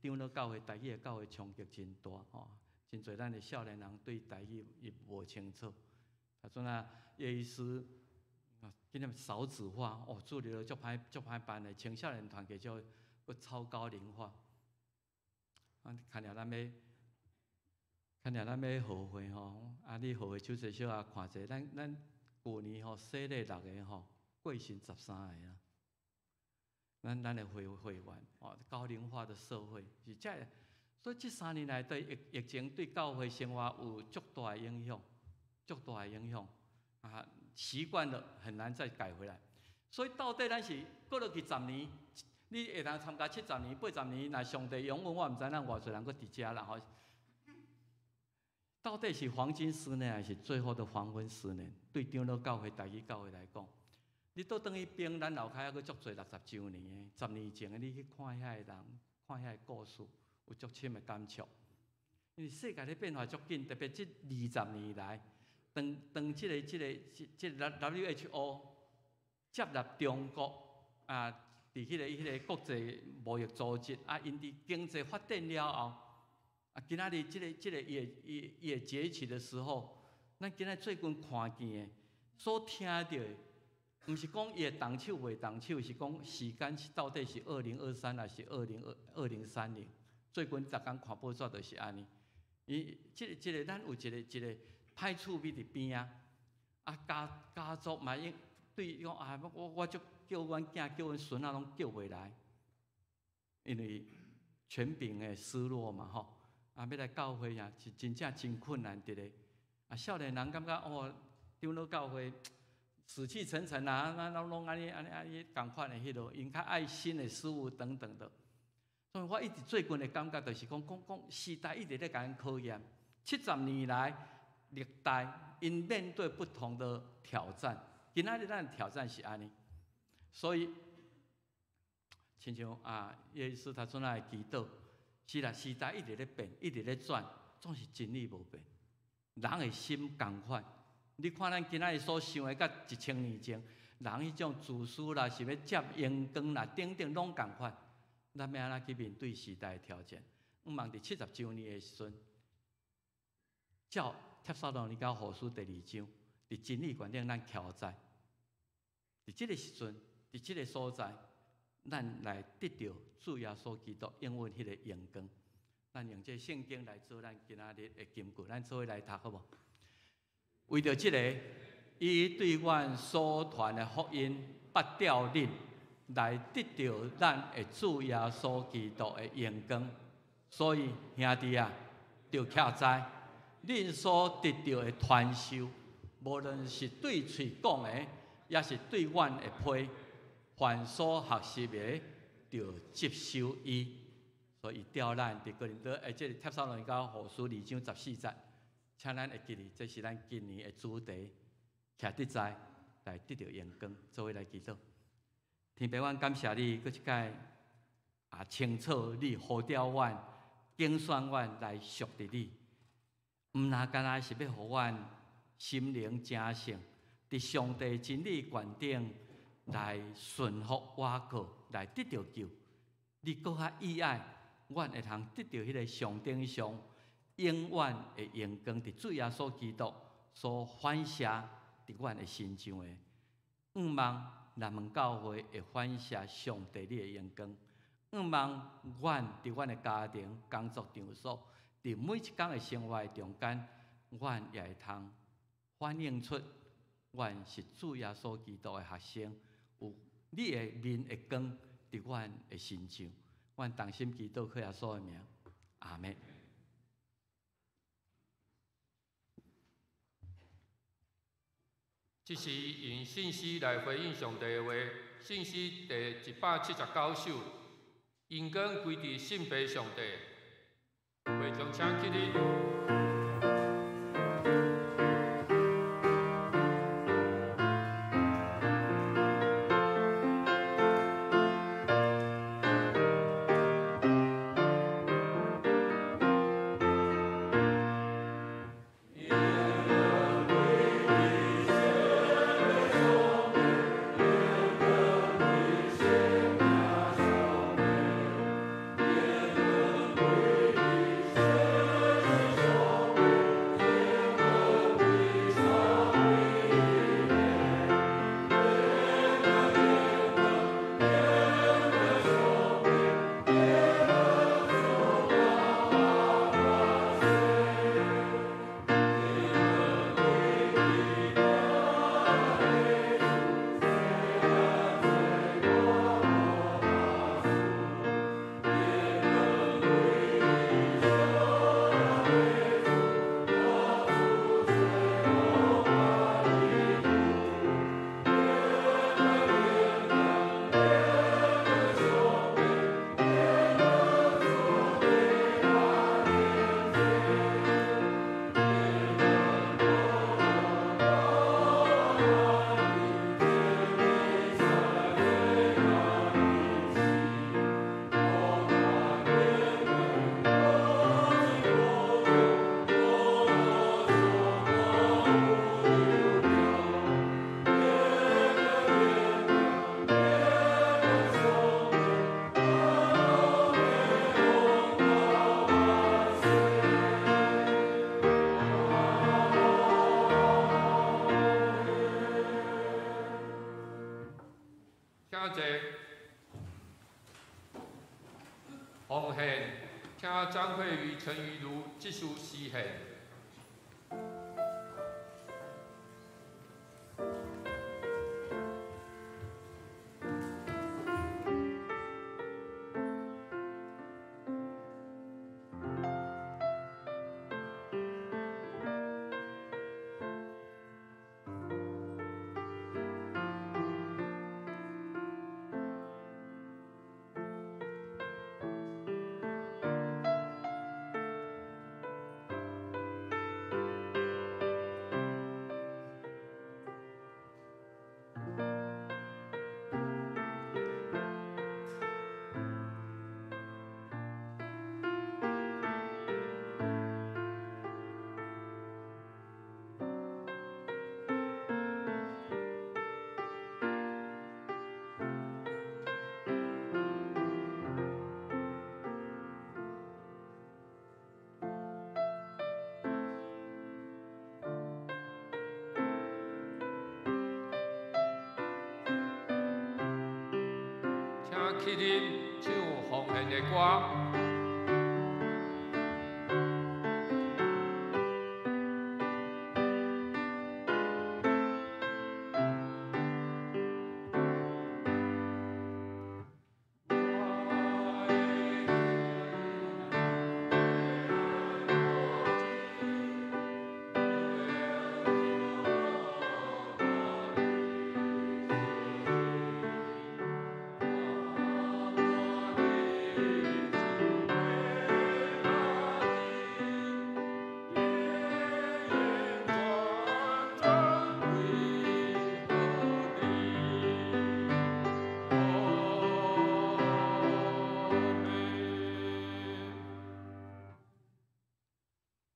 长老教会、台语的教会冲击真大吼，真侪咱的少年人对台语也无清楚。阵叶医师，今日少子化哦，做了足歹办的，青少年团体就佫超高龄化。看了咱要后悔吼，你后悔手势小看者，咱旧年吼洗礼6个吼，过身13个啦。咱的会员高龄化的社会是这样，所以这3年来对疫情对教会生活有足大的影响，习惯了很难再改回来。所以到底咱是过落去10年，你会当参加70年、80年，若上帝永远我毋知咱偌侪人搁伫遮啦吼。到底是黄金10年，还是最后的黄昏10年？对长老教会、台语教会来讲，你倒等于兵，咱老开还佫足侪60周年的，10年前的你去看遐个人，看遐个故事，有足深的感触。因为世界咧变化足紧，特别这20年来，当这个 WHO 接纳中国啊，伫迄个国际贸易组织啊，因伫经济发展了后，啊，今仔日这个也崛起的时候，咱今仔最近看见的、所听到的，毋是讲伊会动手袂动手，是讲时间是到底是2023还是2030？最近逐工看报纸就是安尼。伊这个咱有一个歹趣味伫边啊，家族嘛应对讲啊，我就叫阮囝叫阮孙仔拢叫袂来，因为权柄的失落嘛吼，啊要来教会啊是真正真困难的咧。啊少年人感觉哦，长老教会死气沉沉啊，咱拢安尼共款的迄落，因较爱新的事物等等的。所以我一直最近的感觉就是讲时代一直在甲咱考验。70年来，历代因面对不同的挑战，今仔日咱的挑战是安尼，所以，亲像啊，耶稣他阵来祈祷，是啦，时代一直在变，一直在转，总是真理无变，人的心共款。你看咱今仔日所想的，甲1000年前，人迄种自私啦，是要接阳光啦，等等拢共款。咱要安怎去面对时代的挑战？毋茫伫70周年的时阵，照帖撒罗尼迦后书第2章，伫真理观点咱徛在，伫即个时阵，伫即个所在，咱来得到主耶稣基督永远迄个阳光。咱用这圣经来做咱今仔日的金句，咱做伙来读好无？为着即个，伊对阮所传的福音不掉领。来得到咱的主耶稣基督的阳光，所以兄弟啊，就徛在恁所得到的传授，无论是对嘴讲的，也是对阮的批，凡所学习的，就接受伊。所以调咱伫哥林多，即个帖撒罗尼迦后书2章14节，请咱会记哩，这是咱今年的主题，徛伫在来得到阳光，做伙来祈祷。天父，阮感谢你，搁一摆清楚你呼召阮、竞选阮来属伫你。毋那干那是要互阮心灵正性，伫上帝真理观顶来顺服我靠，来得到救。你搁较意爱，阮会通得到迄个上顶上永远的阳光，伫主耶稣基督所反射伫阮的心上的。望南门教会会反射上帝你的阳光，望阮伫阮的家庭、工作场所，伫每一天的生活中间，阮也会通反映出阮是主耶稣基督的学生，有你的面的光伫阮的心上。阮同心祈祷，靠耶稣的名，阿门。这是用信息来回应上帝的话，信息第179首，阳光归伫信父上帝。会众请起立。请坐。奉献，请张惠瑜、陈玉如即书施献。去啉唱奉献的歌。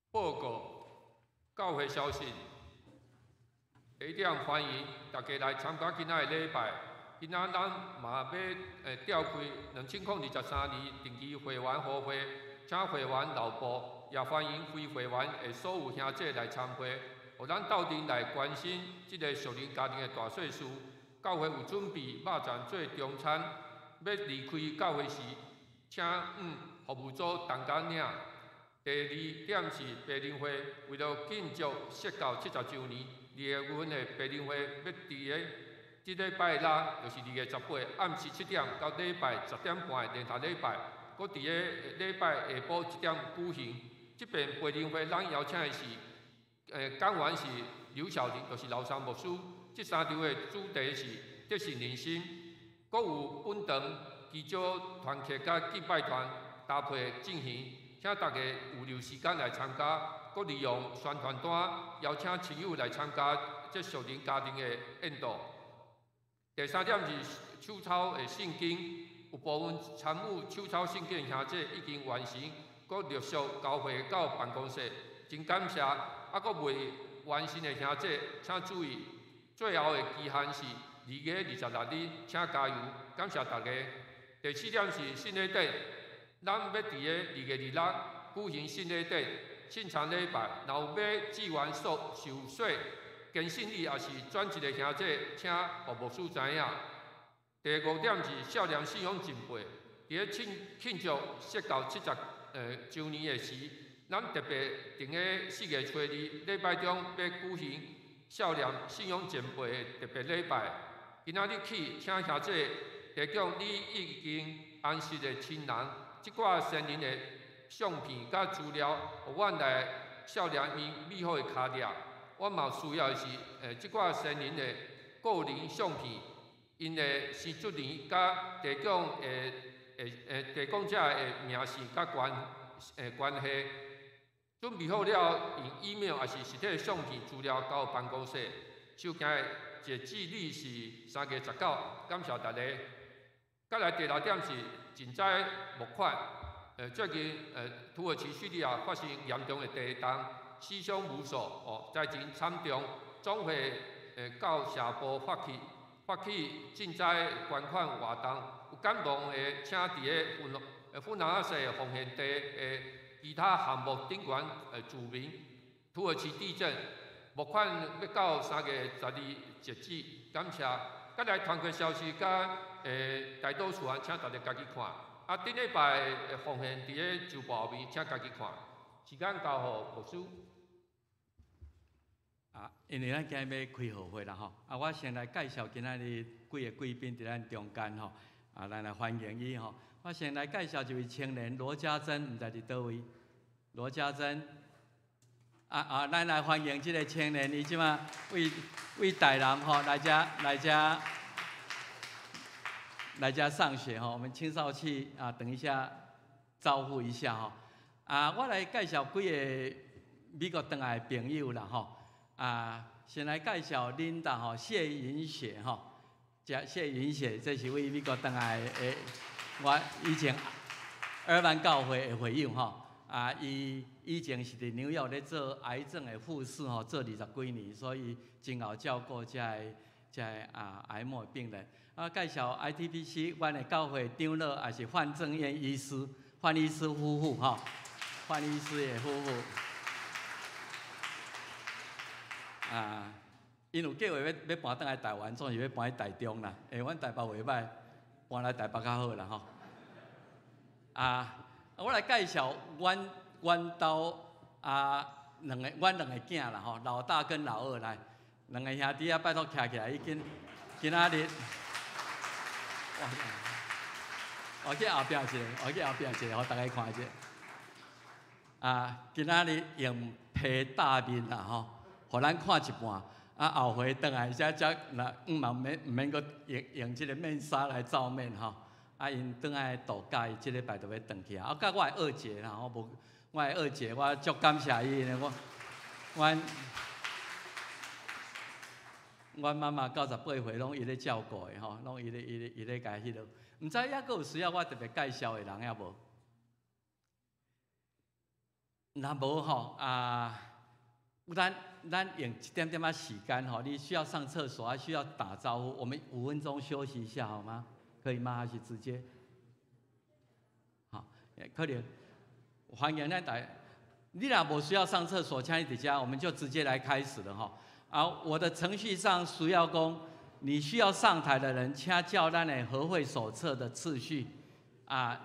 报告教会消息，下点欢迎大家来参加今仔的礼拜。今仔咱嘛要召开2023年定期会员好会，请会员留步，也欢迎非会员的所有兄弟来参会，互咱斗阵来关心即个属灵家庭的大细事。教会有准备肉粽做中餐，要离开教会时，请服务组同家领。第二点是白灵会，为了庆祝释教70周年，2月份的白灵会要伫个即礼拜六，就是2月18暗时7点到礼拜10点半的连头礼拜，搁伫个礼拜下晡1点举行。即边白灵会咱邀请的是，讲员是刘小玲，就是老三牧师。即3场的主题是得胜人心，搁有本堂基督团契甲敬拜团搭配进行。请大家有留时间来参加，搁利用宣传单邀请亲友来参加这属灵家庭的宴导。第3点是手抄的圣经，有部分参与手抄圣经的兄弟已经完成，搁陆续交回到办公室，真感谢。搁未完成的兄弟，请注意，最后的期限是2月26日，请加油，感谢大家。第4点是圣礼典。咱要伫个2月26举行圣礼典、圣餐礼拜，若有要祭完受洗、更新礼，也是转一个兄弟，请服牧师知影。第5点是少年信仰敬拜，伫个庆祝释教70周年的时，咱特别定个4月初2礼拜中要举行少年信仰敬拜的特别礼拜。今仔日起，请兄弟提供你已经安息的亲人。即挂成人的相片甲资料，互阮来少年美好的卡贴。阮嘛需要的是即挂成人的个人相片，因的生卒年甲提供提供者的名字甲关系。准备好了，用 email 也是实体相片资料到办公室。收件的截止日是3月19，感谢大家。再来第6点是赈灾募款。最近土耳其叙利亚发生严重的地震，死伤无数，灾情惨重。总会到社部发起赈灾捐款活动，有感动的请伫个芬兰西的奉献地的其他项目顶悬注明土耳其地震募款要到3月12截止。感谢。甲来团课消息，甲大多数人请大家家己看。啊，顶礼拜奉献伫咧周报后面，请家己看。时间交互牧师。因为咱今日要开学会啦吼，我先来介绍今仔日几个贵宾伫咱中间吼，咱来欢迎伊吼。我先来介绍一位青年罗家珍，毋知伫倒位？罗家珍，咱来欢迎这个青年，伊即马为台南吼来家上学吼，我们青少期等一下招呼一下吼。我来介绍几个美国回来的朋友啦吼。先来介绍领导吼，谢云雪吼，谢云雪，这是位美国回来的，我以前尔湾教会的会友吼。伊以前是伫纽约咧做癌症的护士吼，做20几年，所以真好照顾这癌末病人。介绍 ITPC 阮的教会长老也是范正燕医师，范医师夫妇吼，范医师的夫妇。因有计划要搬倒来台湾，总是要搬去台中啦。阮台北袂歹，搬来台北较好啦吼。我来介绍阮兜阮两个囝啦吼，老大跟老二来，两个兄弟拜托徛起来，今仔日，我去后壁一个，互大家看一下。今仔日用皮大面啦吼。互咱看一半，后回转来才那毋免阁用即个面纱来罩面吼。因转来度假，伊即礼拜就要转去啊。甲我的二姐啦，我的二姐，我足感谢伊呢。阮妈妈98岁拢伊咧照顾的吼，拢伊咧家迄落。毋知抑阁有需要我特别介绍的人抑无？若无吼咱用一点点时间吼，你需要上厕所，还需要打招呼，我们5分钟休息一下好吗？可以吗？还是直接？好，可能欢迎咱大家。你若无需要上厕所，请你伫遮，我们就直接来开始了哈。我的程序上需要讲，你需要上台的人，请照咱的和会手册的次序，和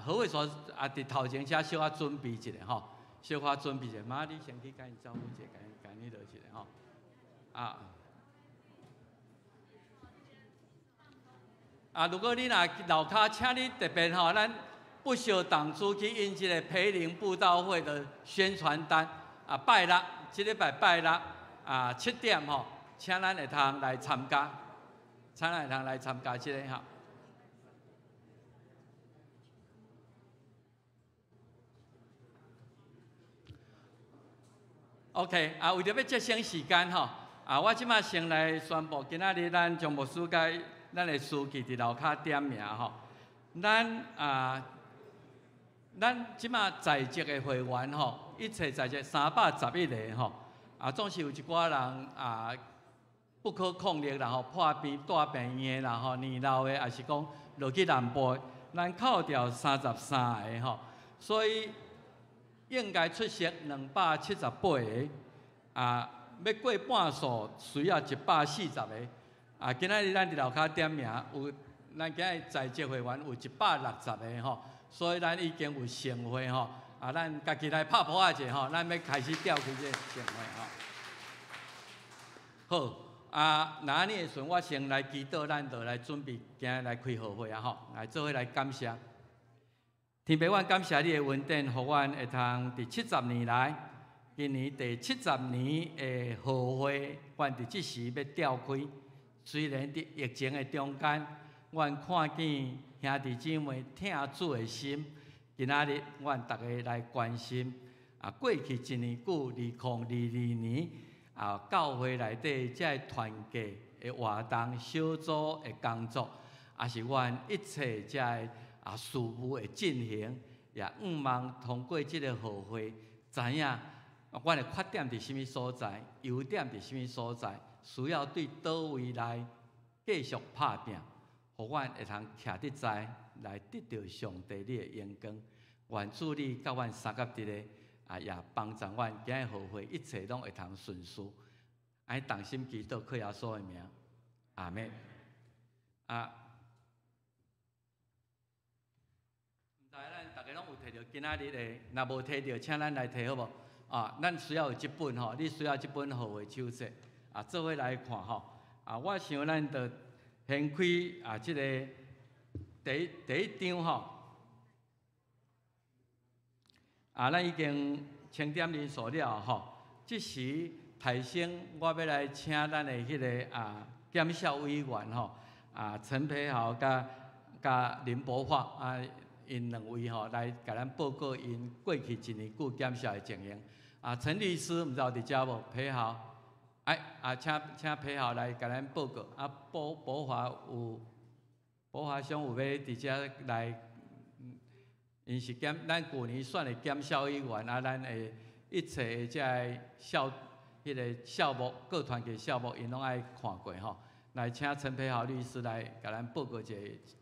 会所伫头前请小可准备一下吼。小可准备者，妈，你先去甲因招呼者，甲因迄落一下吼。如果你若楼骹，请你特别吼，咱不朽党主去印这个培灵布道会的宣传单。拜六，这礼拜拜六7点吼，请咱会通来参加，这个吼。OK， 为着要节省时间吼，我即马先来宣布，今仔日咱将牧师甲咱的书记伫楼骹点名吼。咱即马在职的会员吼，一切在职311个吼，总是有一寡人不可抗力啦吼，破病大病院啦吼，年老的也是讲落去南部，咱扣掉33个吼，所以应该出席278个，要过半数需要140个，今仔日咱伫楼骹点名有，咱今日在职会员有160个吼，所以咱已经有盛会吼，咱家己来拍谱一下吼，咱要开始调开这个盛会吼。好，那安尼的时阵，我先来祈祷，咱就来准备今日来开学会吼，来做伙来感谢。天父，阮感谢你的恩典，互阮会通伫70年来，今年第70年的学会，阮伫即时要召开。虽然伫疫情的中间，阮看见兄弟姊妹听主的心，今仔日阮大家来关心。过去一年久，2022年教会内底这团结的活动、小组的工作，也是阮一切这事务的进行，也望通过这个学会，知影阮的缺点伫什么所在，优点伫什么所在，需要对倒位来继续拍拼，互阮会通徛得在，来得到上帝你的眼光。愿主你甲阮三甲伫咧，也帮助阮今日学会一切拢会通顺遂。爱同心祈祷，靠耶稣的名，阿妹啊。咱大家拢有摕到今仔日的，若无摕到，请咱来摕好无？啊，咱需要有一本吼，你需要一本好的手册啊，做伙来看吼。啊，我想咱着先开啊，即个第一章吼。啊，咱已经清点人数了吼。即时台先，我要来请咱的迄个啊检校委员吼，啊陈培豪甲林博发啊。因两位吼来甲咱报告因过去一年久检校的情形。啊，陈律师毋知有伫遮无？裴豪，请裴豪来甲咱报告。啊，博华兄有要伫遮来，因是咱旧年选的检校委员，啊，咱的一切的迄个校务各团体校务，因拢爱看过吼。来，请陈培豪律师来甲咱报告一下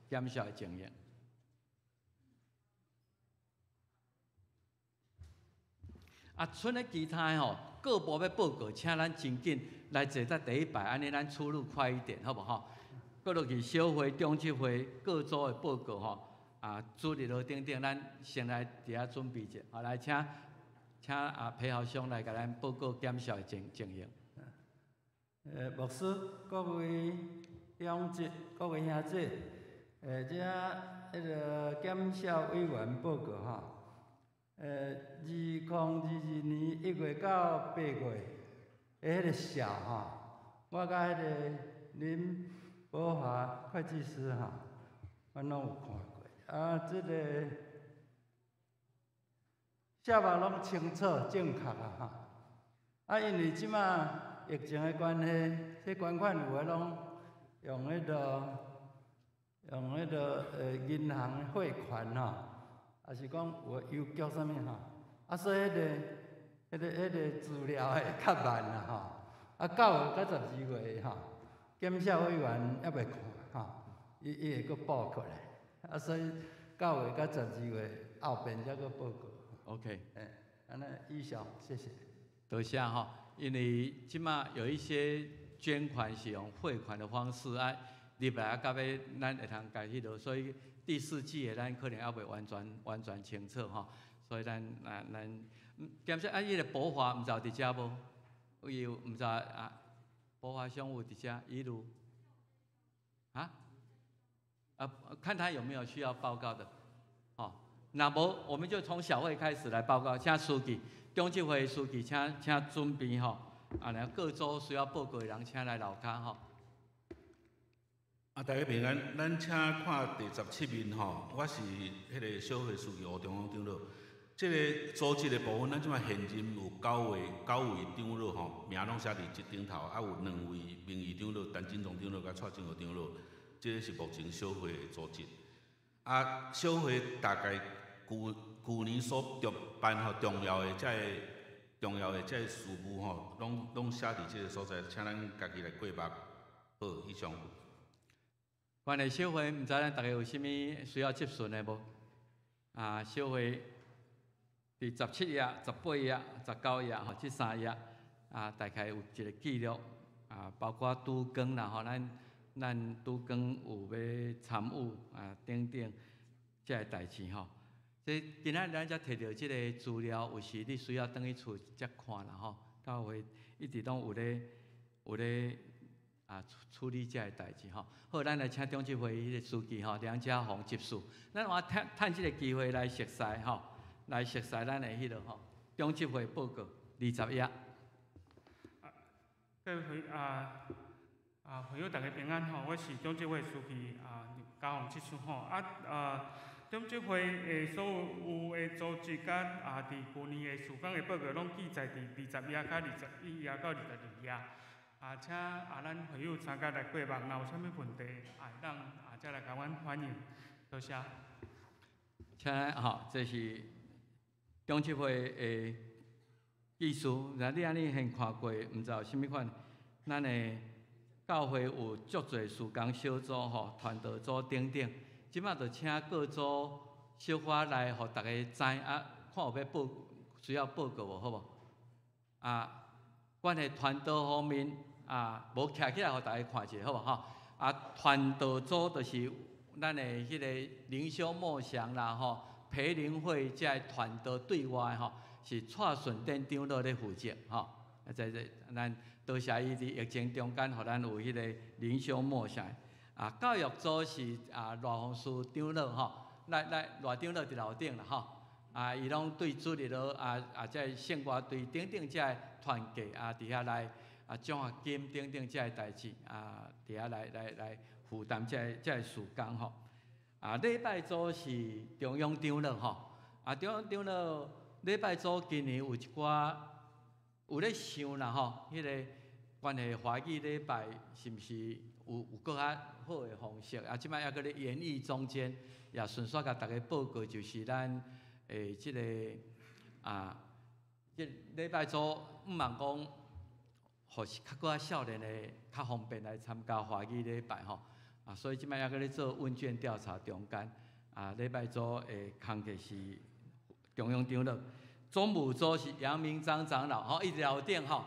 检校的情形。啊，剩的其他吼，各部要报告，请咱真紧来坐在第一排，安尼咱出入快一点，好不好？过落去小会、中级会各组的报告吼，啊，主日落等等，咱先来伫遐准备者，好来请啊裴校长来甲咱报告检校的情形。牧师、各位弟兄姊、各位兄弟，这迄个检校委员报告吼。2022年1月到8月的迄个校吼，我甲迄个林宝华会计师吼，阮拢有看过。啊，即个写法拢清楚正确啊吼。啊，因为即马疫情的关系，这捐款有诶拢用迄个银行的汇款吼。啊是讲有邮局啥物吼，啊所以迄个资料会较慢啦吼，啊9月到12月吼，检校委员还袂看吼，伊会阁报过来，啊所以9月到12月后边才阁报告。OK， 安尼以上，谢谢。多谢吼，因为即马有一些捐款是用汇款的方式啊，入来啊，到尾咱会通家迄落，所以。第4季的咱可能还袂完全清楚吼，所以咱检说啊，迄个博华毋知有伫遮无？伊有毋知啊？博华兄有伫遮，一路啊？看他有没有需要报告的，哦，那无我们就从小会开始来报告，请书记、中级会书记请准备吼，啊，然后各组需要报告的人请来楼骹吼。大家平安，咱请看第17面吼，我是迄个小会书记吴中央长老。这个组织的部分，咱即摆现任有9位长老吼，名拢写伫这顶头，啊有2位名誉长老，陈金忠长老甲蔡正和长老，这个是目前小会的组织。啊，小会大概旧年所着办吼重要的这事务吼，拢写伫这个所在，请咱家己来过目。好，以上。关于小会，毋知咱大家有啥物需要接顺的无？啊，小会第17页、18页、19页吼，这3页啊，大概有一个记录啊，包括拄更啦吼，咱拄更有要参与啊等等这个代志吼。这今仔咱才摕到这个资料，有时你需要转去厝才看啦吼。到会一直拢有咧啊处理这个代志吼。好，咱来请中执会迄个书记吼梁家宏接受。咱我趁这个机会来熟悉吼，来熟悉咱的迄落吼中执会报告20页。各位会友大家平安吼，我是中执会书记家宏接受吼中执会的所有的组织甲伫去年的事工的报告拢记载伫20页甲21页到22页。请咱会友参加来过目，若有啥物问题，咱再来甲阮反映，多谢。请这是中执会的意思。若你安尼先看过，毋知有啥物款，咱的教会有足侪事工小组吼、团队组等等，即马就请各组小可来，互大家知看有要需要报告无，好无？关于团队方面。无徛起来，互大家看者，好无吼？传道组就是咱的迄个灵修默想啦，吼，培灵会即个传道对外吼，是蔡顺典长老咧负责，吼。在咱多谢伊伫疫情中间，互咱有迄个灵修默想。教育组是罗宏书长老吼，罗长老伫楼顶啦吼。伊拢对主日咯，即个圣歌对等等即个团契伫遐来奖学金等等即个代志伫遐来负担即个事工吼。礼拜组是中央长老吼，中央长老礼拜组今年有一寡有咧想啦吼，迄个关系华语礼拜是毋是有搁较好的方式？即摆还搁咧研议中间，也顺续甲大家报告，就是咱即个即礼拜组毋茫讲，互是较搁少年的较方便来参加华语礼拜吼。所以即摆还搁咧做问卷调查中间，礼拜组的工作是中央长老。总务组是杨明章长老，吼，伊伫楼顶吼。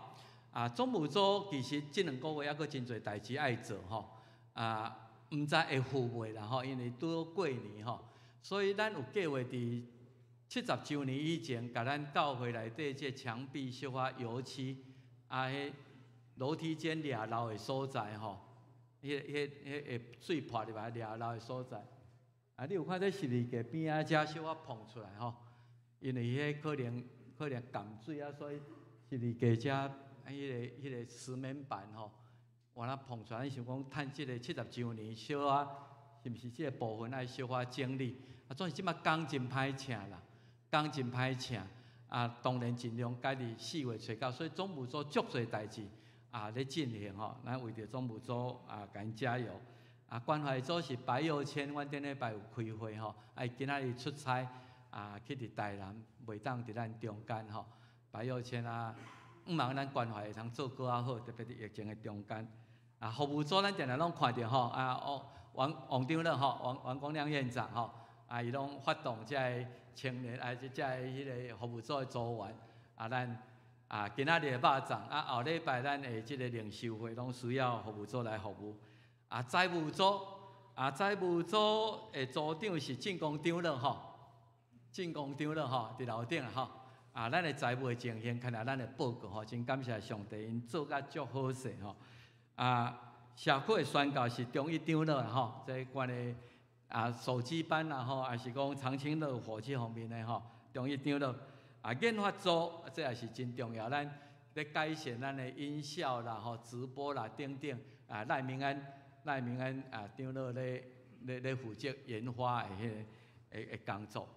总务组其实即2个月还佫真侪代志爱做吼。毋知会赴袂啦吼，因为拄好过年吼，所以咱有计划伫70周年以前，甲咱教会内底即墙壁小可油漆，迄楼梯间掠漏的所在吼，迄水破入来掠漏的所在。你有看这12个边仔遮小可碰出来吼？因为迄可能含水所以12个遮迄个石棉板吼，完了碰出来，想讲趁即个70周年小可，是毋是即个部分爱小可整理？总是即摆工真歹请啦，工真歹请。当然尽量家己4月找到，所以总务组足侪代志咧进行吼。咱为着总务组甲因加油。关怀组是白佑谦，阮顶礼拜有开会吼，今仔日出差。去伫台南，袂当伫咱中间吼。白佑谦毋茫咱关怀会通做搁较好，特别伫疫情的中间。服务组咱定定拢看到吼，王长老吼，王光亮院长吼，伊拢发动即个青年即个迄个服务组的组员，咱今仔日的肉粽，后礼拜咱的即个零售会拢需要服务组来服务。财务组，财务组的组长是进攻长老吼。进攻长老吼，伫楼顶吼，咱的财务的情形，看下咱的报告吼，真感谢上帝，因做甲足好势吼。社区的宣教是中一长老吼，即关于手机班啦吼，还是讲长青乐火这方面的吼，中一长老。研发组这也是真重要，咱咧改善咱的音效啦吼、直播啦等等。赖明安长老咧负责研发的迄个工作。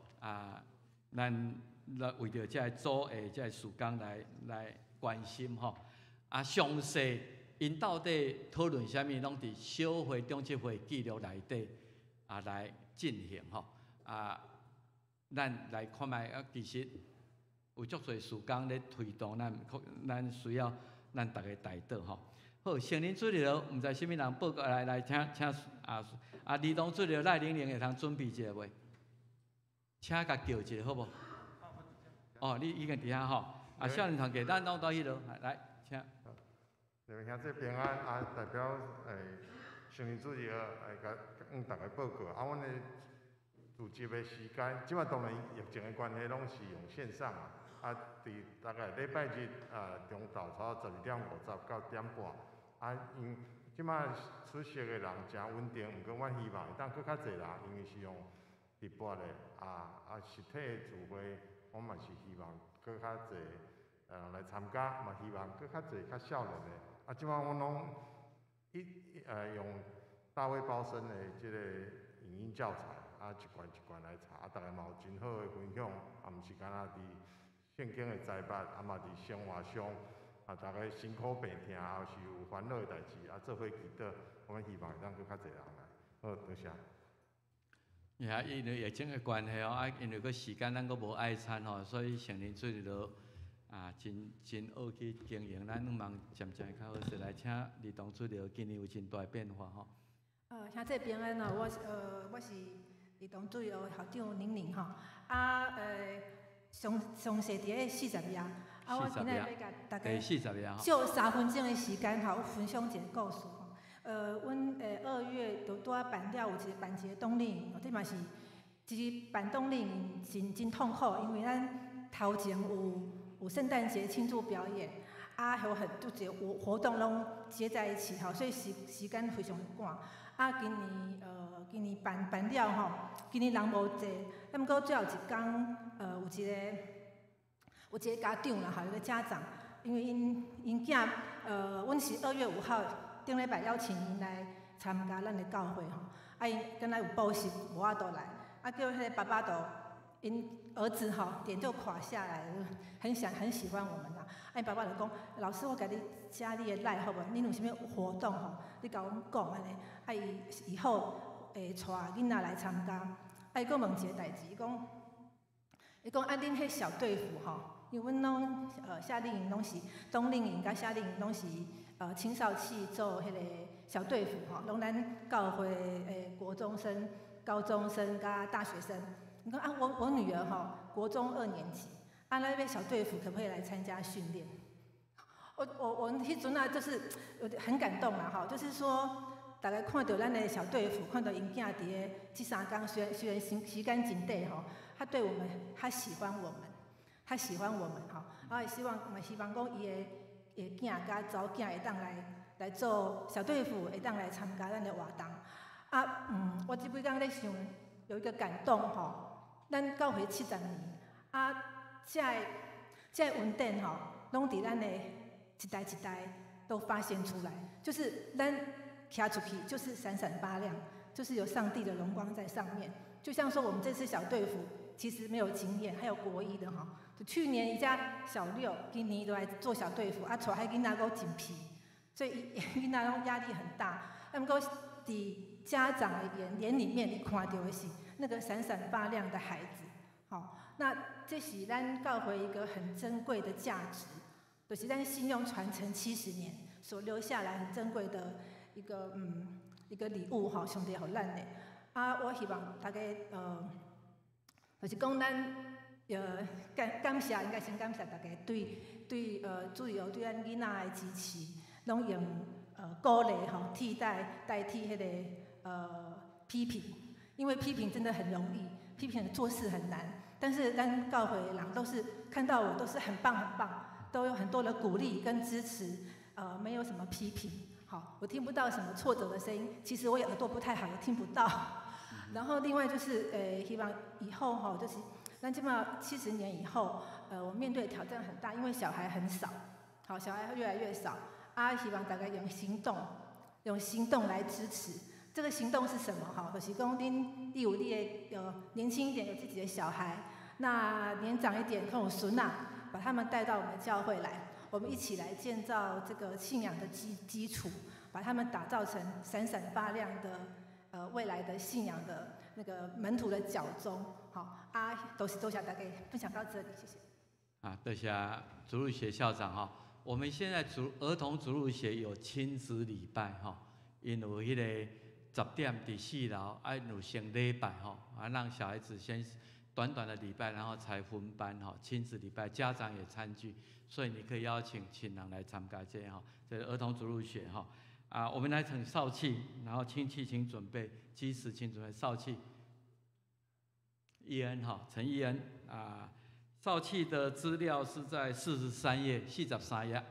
咱为着即个组的即个事工来关心吼。详细因到底讨论啥物，拢伫小会中执会记录内底来进行吼。咱来看卖其实有足侪事工咧推动，咱需要咱大家带导吼。好，成年主任，毋知啥物人报告来请儿童主任赖玲玲会通准备一下袂？请甲叫一下好无？你已经伫遐吼。少年团契，咱拢到迄落来，请。你们兄弟平安代表成年主任甲大家报告。阮的组织的时间，即摆当然疫情的关系，拢是用线上伫大概礼拜日中昼差不多12:50到1点半。因即摆出席的人诚稳定，毋过阮希望会当搁较侪人，因为是用直播的实体的聚会，我嘛是希望搁较侪人来参加，嘛希望搁较侪较少年的。即摆我拢用大卫包生的即个影音教材，一罐一罐来查，大家嘛有真好的分享，毋是干那伫圣经的栽培，嘛伫生活上，大家辛苦病痛，还是有烦恼的代志，做伙祈祷，我们希望会当搁较侪人来。好，多谢。因为疫情的关系因为个时间咱阁无爱餐吼，所以成年主任都真好去经营，咱望渐渐较好势来请儿童主任，今年有真大变化吼。兄弟平安我是儿童主任校长宁宁吼。详细伫个40页，啊，我今仔要甲大家就3分钟的时间，吼，分享一个故事吼。阮2月就拄仔办了有一个办一个冬令营，这嘛是其实办冬令营真痛苦，因为咱头前有圣诞节庆祝表演，啊，有很多个活动拢接在一起，吼，所以时间非常赶。啊，今年办了吼，今年人无济，毋过最后一天，有一个家长啦，吼，一个家长，因为因囝，阮是2月5号顶礼拜邀请因来参加咱的教会吼，啊，因敢若有补习无法度来，啊，叫迄个爸爸就因儿子吼脸就垮下来，很喜欢我们啦。啊，因爸爸就讲，老师我甲你加你的赖好无？恁有啥物活动吼？你甲阮讲安尼，啊，以后会带囡仔来参加。啊，伊佫问一个代志，伊讲啊，恁迄小队服吼，因为阮拢夏令营拢是冬令营甲夏令营拢是青少期做迄个小队服吼，拢咱教会国中生、高中生甲大学生。你讲啊，我女儿吼国中2年级，啊，那边小队服可不可以来参加训练？我迄阵啊，就是很感动啦吼，就是说大家看到咱的小队服，看到因囝伫个这3天，虽然时间真短吼，他对我们，他喜欢我们吼，啊，也希望讲伊的囝甲查某囝会当来做小队服，会当来参加咱的活动。啊，我这几天咧想，有一个感动吼。咱教会70年，啊，这文典吼，拢伫咱的一代一代都发现出来，就是咱骑出去就是闪闪发亮，就是有上帝的荣光在上面。就像说我们这次小队服，其实没有经验，还有国一的哈，就去年一家小6，今年都来做小队服，啊，带迄囡仔都真皮，所以囡仔拢压力很大。不过伫家长的眼里面，你看到的是那个闪闪发亮的孩子，好，那这是咱教会一个很珍贵的价值，就是咱信用传承70年所留下来很珍贵的一个礼物哈，上帝互咱的。啊，我希望大家就是讲咱感谢，应该先感谢大家对主要对咱囡仔的支持，拢用鼓励吼代替迄个批评。因为批评真的很容易，批评做事很难。但是咱教会的人都是看到我都是很棒，都有很多的鼓励跟支持，没有什么批评。好，我听不到什么挫折的声音。其实我也耳朵不太好，也听不到。然后另外就是希望以后哈，就是咱这么70年以后，我面对的挑战很大，因为小孩很少，好，小孩越来越少。啊，希望大家用行动来支持。这个行动是什么？哈，就是讲你有你的年轻一点有自己的小孩，那年长一点可能有孙啊，把他们带到我们教会来，我们一起来建造这个信仰的基础，把他们打造成闪闪发亮的未来的信仰的那个门徒的脚踪。好啊，多谢大家分享到这里，谢谢。啊，多谢主日学校长哈。我们现在儿童主日学有亲子礼拜哈，因为迄个10点伫4楼，有先礼拜吼，让小孩子先短短的礼拜，然后才分班吼，亲子礼拜，家长也参与，所以你可以邀请亲人来参加这哈，这是儿童主日学哈。啊，我们来请少气，然后亲戚请准备，基石请准备，少气，义恩哈，陈义恩啊，少气的资料是在43页，43页。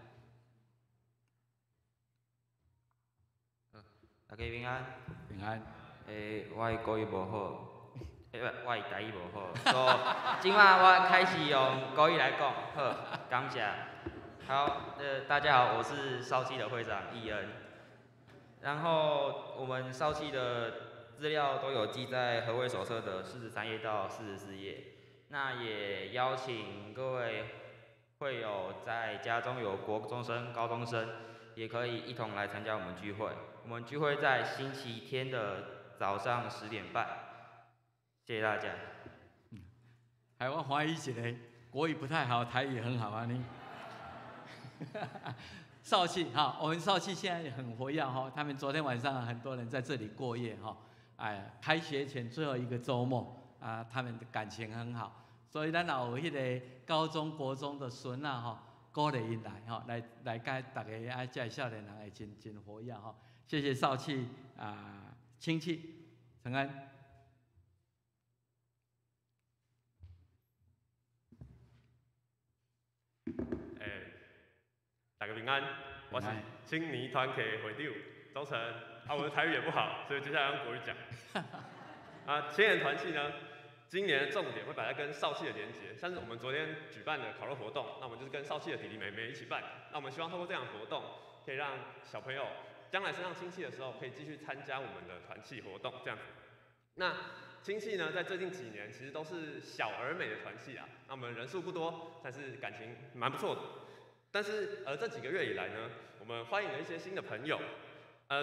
大家平安。平安。我的国语无好，我的台语无好，所以今晚我开始用国语来讲。好，感谢。好，大家好，我是少气的会长义恩。然后我们少气的资料都有记在合会手册的43页到44页。那也邀请各位会友在家中有国中生、高中生，也可以一同来参加我们聚会。我们聚会在星期天的早上10点半，谢谢大家。还我怀疑一个国语不太好，台语很好啊你。少气哈，我们少气现在也很活跃哈，他们昨天晚上很多人在这里过夜哈，哎，开学前最后一个周末啊，他们的感情很好，所以咱也有迄个高中、国中的孙仔吼，鼓励因来吼，来甲大家啊，这少年人会真活跃吼。谢谢少气亲戚陈安。大家平安，我是青泥团体会长周成。我的台语也不好，所以接下来用国语讲。青年团契呢，今年的重点会摆在跟少气的连结，像是我们昨天举办的烤肉活动，那我们就是跟少气的弟弟妹妹一起办。那我们希望透过这样的活动，可以让小朋友将来升上亲戚的时候，可以继续参加我们的团契活动，这样子。那亲戚呢，在最近几年其实都是小而美的团契啊，那我们人数不多，但是感情蛮不错的。但是这几个月以来呢，我们欢迎了一些新的朋友。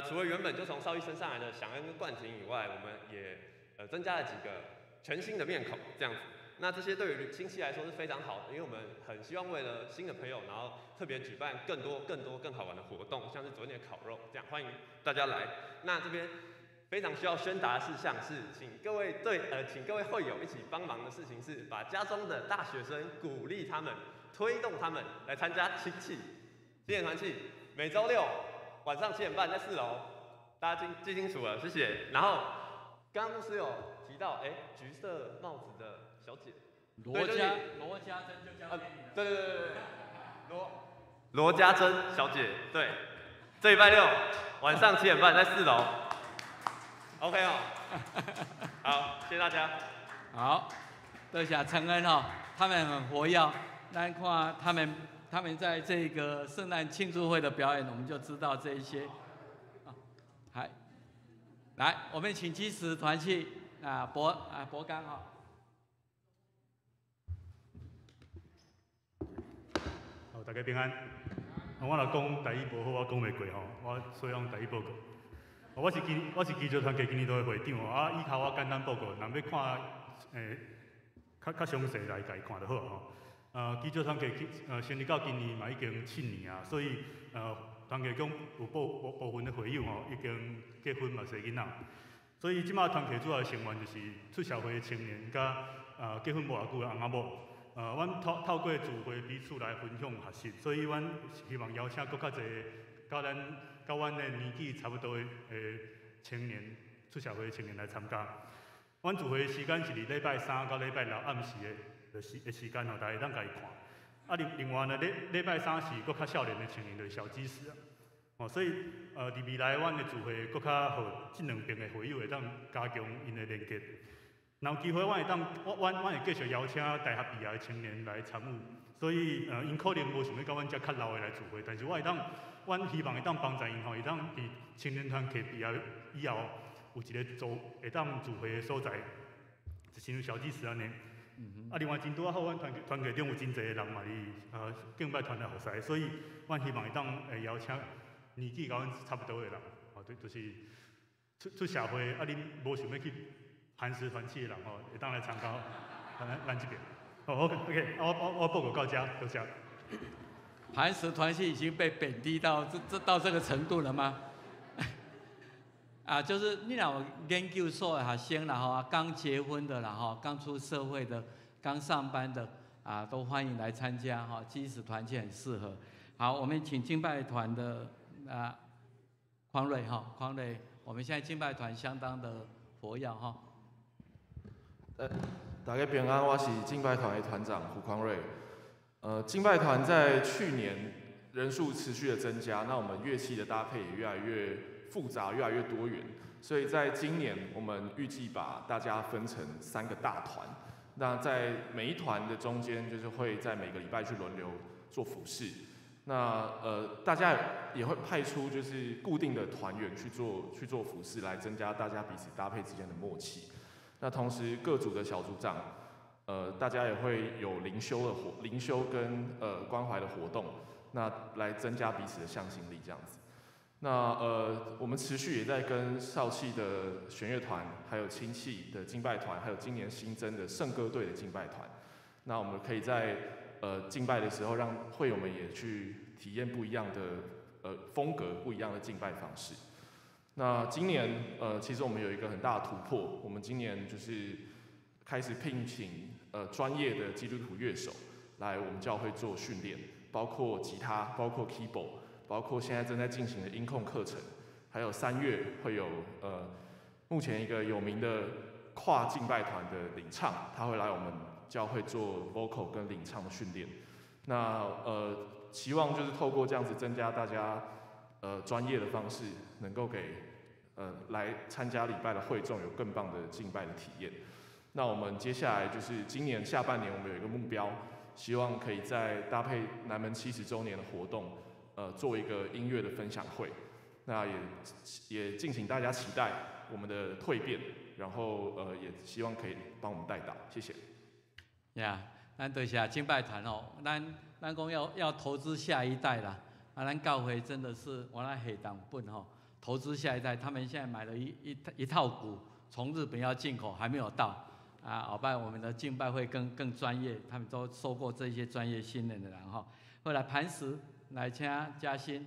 除了原本就从少义升上来的祥恩跟冠廷以外，我们也增加了几个全新的面孔，这样子。那这些对于亲戚来说是非常好的，因为我们很希望为了新的朋友，然后特别举办更多更好玩的活动，像是昨天的烤肉这样，欢迎大家来。那这边非常需要宣达的事项是，请各位会友一起帮忙的事情是，把家中的大学生鼓励他们，推动他们来参加亲戚青年团契，每周六晚上7点半在4楼，大家记清楚了，谢谢。然后刚刚牧师有提到，橘色帽子的小姐罗家珍就交给你了。对，罗家珍小姐，对，这礼拜六晚上7点半在4楼 ，OK 哦，好，谢谢大家。好，多谢陈恩哦，他们很活跃，咱看他们在这个圣诞庆祝会的表演，我们就知道这一些。来，我们请基石团契博刚哈。好，大家平安。我若讲台语无好，我讲袂过吼，我所以用台语报告。我是基督团契今年度的会长哦，依靠我简单报告，若要看较详细来家看就好吼。基督团契成立到今年嘛已经7年啊，所以团契中有部分的会友吼已经结婚嘛生囡仔，所以即马团契主要的成员就是出社会的青年，甲结婚无偌久的翁仔某。阮透过聚会彼此来分享学习，所以阮希望邀请更较侪甲阮的年纪差不多的青年出社会的青年来参加。阮聚会的时间是伫礼拜3到礼拜6暗时的时间吼，大家当家己看。另外呢，礼拜3是更较少年的青年，就是小基石啊。所以伫未来阮的聚会更较互即两边的会友会当加强因的连结。若有机会，阮会继续邀请大学毕业的青年来参与，所以因可能无想要甲阮遮较老的来聚会，但是阮希望会当帮助因吼，会当伫青年团契毕业以后有一个会当聚会的所在，就亲像小祭司安尼。另外真拄好，阮团契中有真侪人嘛伫敬拜团的后师，所以阮希望会当邀请年纪甲阮差不多的人，就是出社会恁无想要去寒食团契的人会当来参加咱这边。OK， 我报告到这，多谢。寒食团契已经被贬低到这个程度了吗？就是你若有研究所的学生啦吼，刚结婚的啦吼，刚出社会的，刚上班的都欢迎来参加哈，基石团契很适合。好，我们请敬拜团的匡瑞哈，匡瑞，我们现在敬拜团相当的活跃哈。大家平安，我是敬拜团的团长胡匡瑞。敬拜团在去年人数持续的增加，那我们乐器的搭配也越来越复杂，越来越多元。所以在今年，我们预计把大家分成3个大团。那在每一团的中间，就是会在每个礼拜去轮流做服事。那大家也会派出就是固定的团员去做服事，来增加大家彼此搭配之间的默契。那同时各组的小组长，大家也会有灵修跟关怀的活动，那来增加彼此的向心力这样子。那我们持续也在跟少气的弦乐团，还有亲戚的敬拜团，还有今年新增的圣歌队的敬拜团。那我们可以在敬拜的时候，让会友们也去体验不一样的风格，不一样的敬拜方式。那今年其实我们有一个很大的突破，我们今年就是开始聘请专业的基督徒乐手来我们教会做训练，包括吉他，包括 keyboard， 包括现在正在进行的音控课程，还有3月会有目前一个有名的跨敬拜团的领唱，他会来我们教会做 vocal 跟领唱的训练。那希望就是透过这样子增加大家专业的方式，能够给来参加礼拜的会众有更棒的敬拜的体验。那我们接下来就是今年下半年，我们有一个目标，希望可以在搭配南门70周年的活动，做一个音乐的分享会。那也敬请大家期待我们的蜕变，然后也希望可以帮我们带导，谢谢。呀，咱多谢敬拜团哦，咱讲要投资下一代啦。啊，咱教会真的是我那下当本吼，投资下一代。他们现在买了一套鼓，从日本要进口，还没有到。啊，后摆我们的敬拜会更专业，他们都受过这些专业训练的人哈。后来磐石来请嘉欣。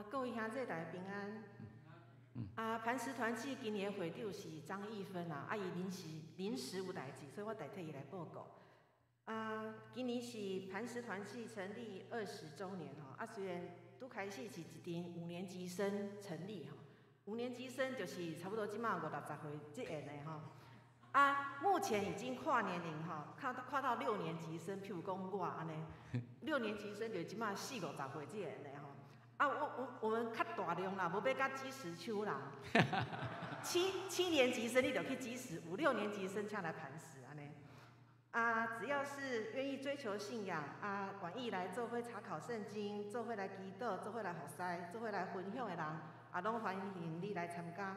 各位兄弟大家平安。磐石团契今年会长是张义芬啊，伊临时有代志，所以我代替伊来报告。今年是磐石团契成立20周年吼，虽然拄开始是一群5年级生成立吼，5年级生就是差不多即马50-60岁这样的吼。目前已经跨年龄吼，跨到6年级生，譬如讲我安尼，6年级生就即马40-50岁这样的吼。我们较大量啦，无要甲基石丘人。7年级生你就去基石，5、6年级生请来磐石安尼。只要是愿意追求信仰愿意来做伙查考圣经，做伙来祈祷，做伙来服侍，做伙来分享的人，拢欢迎你来参加。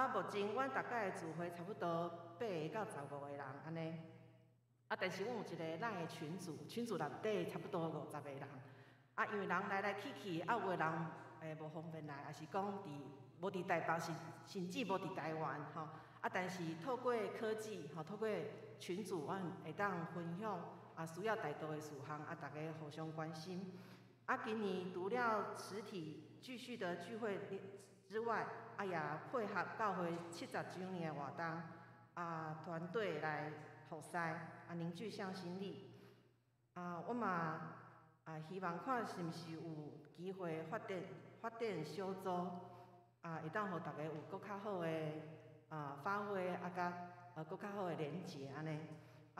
目前阮大概的聚会差不多8到15个人安尼。但是阮有一个咱的群组内底差不多50个人。因为人来去，有的人无方便来，也是讲无伫台北，甚至无伫台湾吼。但是透过科技透过群组，阮会当分享需要带导的事项，大家互相关心。今年除了实体继续的聚会之外，也配合教会70周年的活动，团队来服侍，凝聚向心力。我嘛。希望看是毋是有机会发展小组，会当互大家有搁较好的发挥，甲搁较好的连结安尼。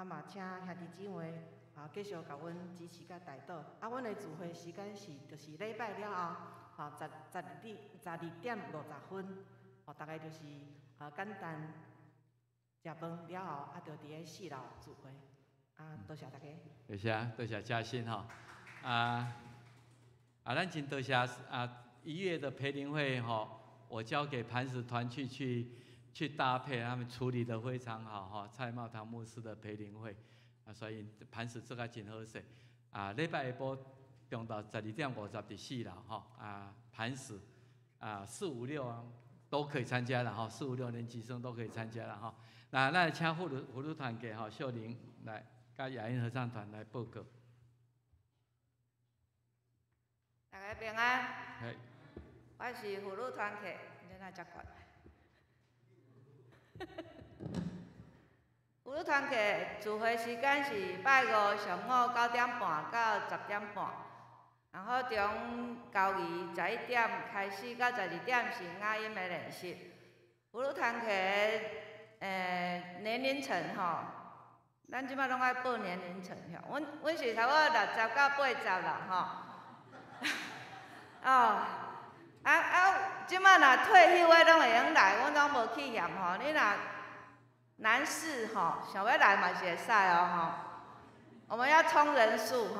嘛请兄弟姊妹继续甲阮支持甲带导。阮的聚会时间就是礼拜了后，12点50分，大概就是简单食饭了后，就伫咧4楼聚会。多谢大家。多谢嘉欣哈。咱真多谢1月的培灵会我交给磐石团去搭配，他们处理得非常好蔡茂堂牧师的培灵会所以磐石做甲真好势礼拜下晡中昼12点50伫4楼磐石4、5、6都可以参加了4、5、6年级生都可以参加了那咱请妇女团给秀玲来甲亚音合唱团来报告。大家平安。我是妇女团契，你哪遮快？妇女团契聚会时间是拜5上午9点半到10点半，然后从高2 11点开始到12点是雅音的练习。妇女团契年龄层咱即摆拢爱报年龄层阮是差不多60到80啦即摆若退休的拢会用来，阮拢无去嫌你若男士想要来嘛是会使我们要冲人数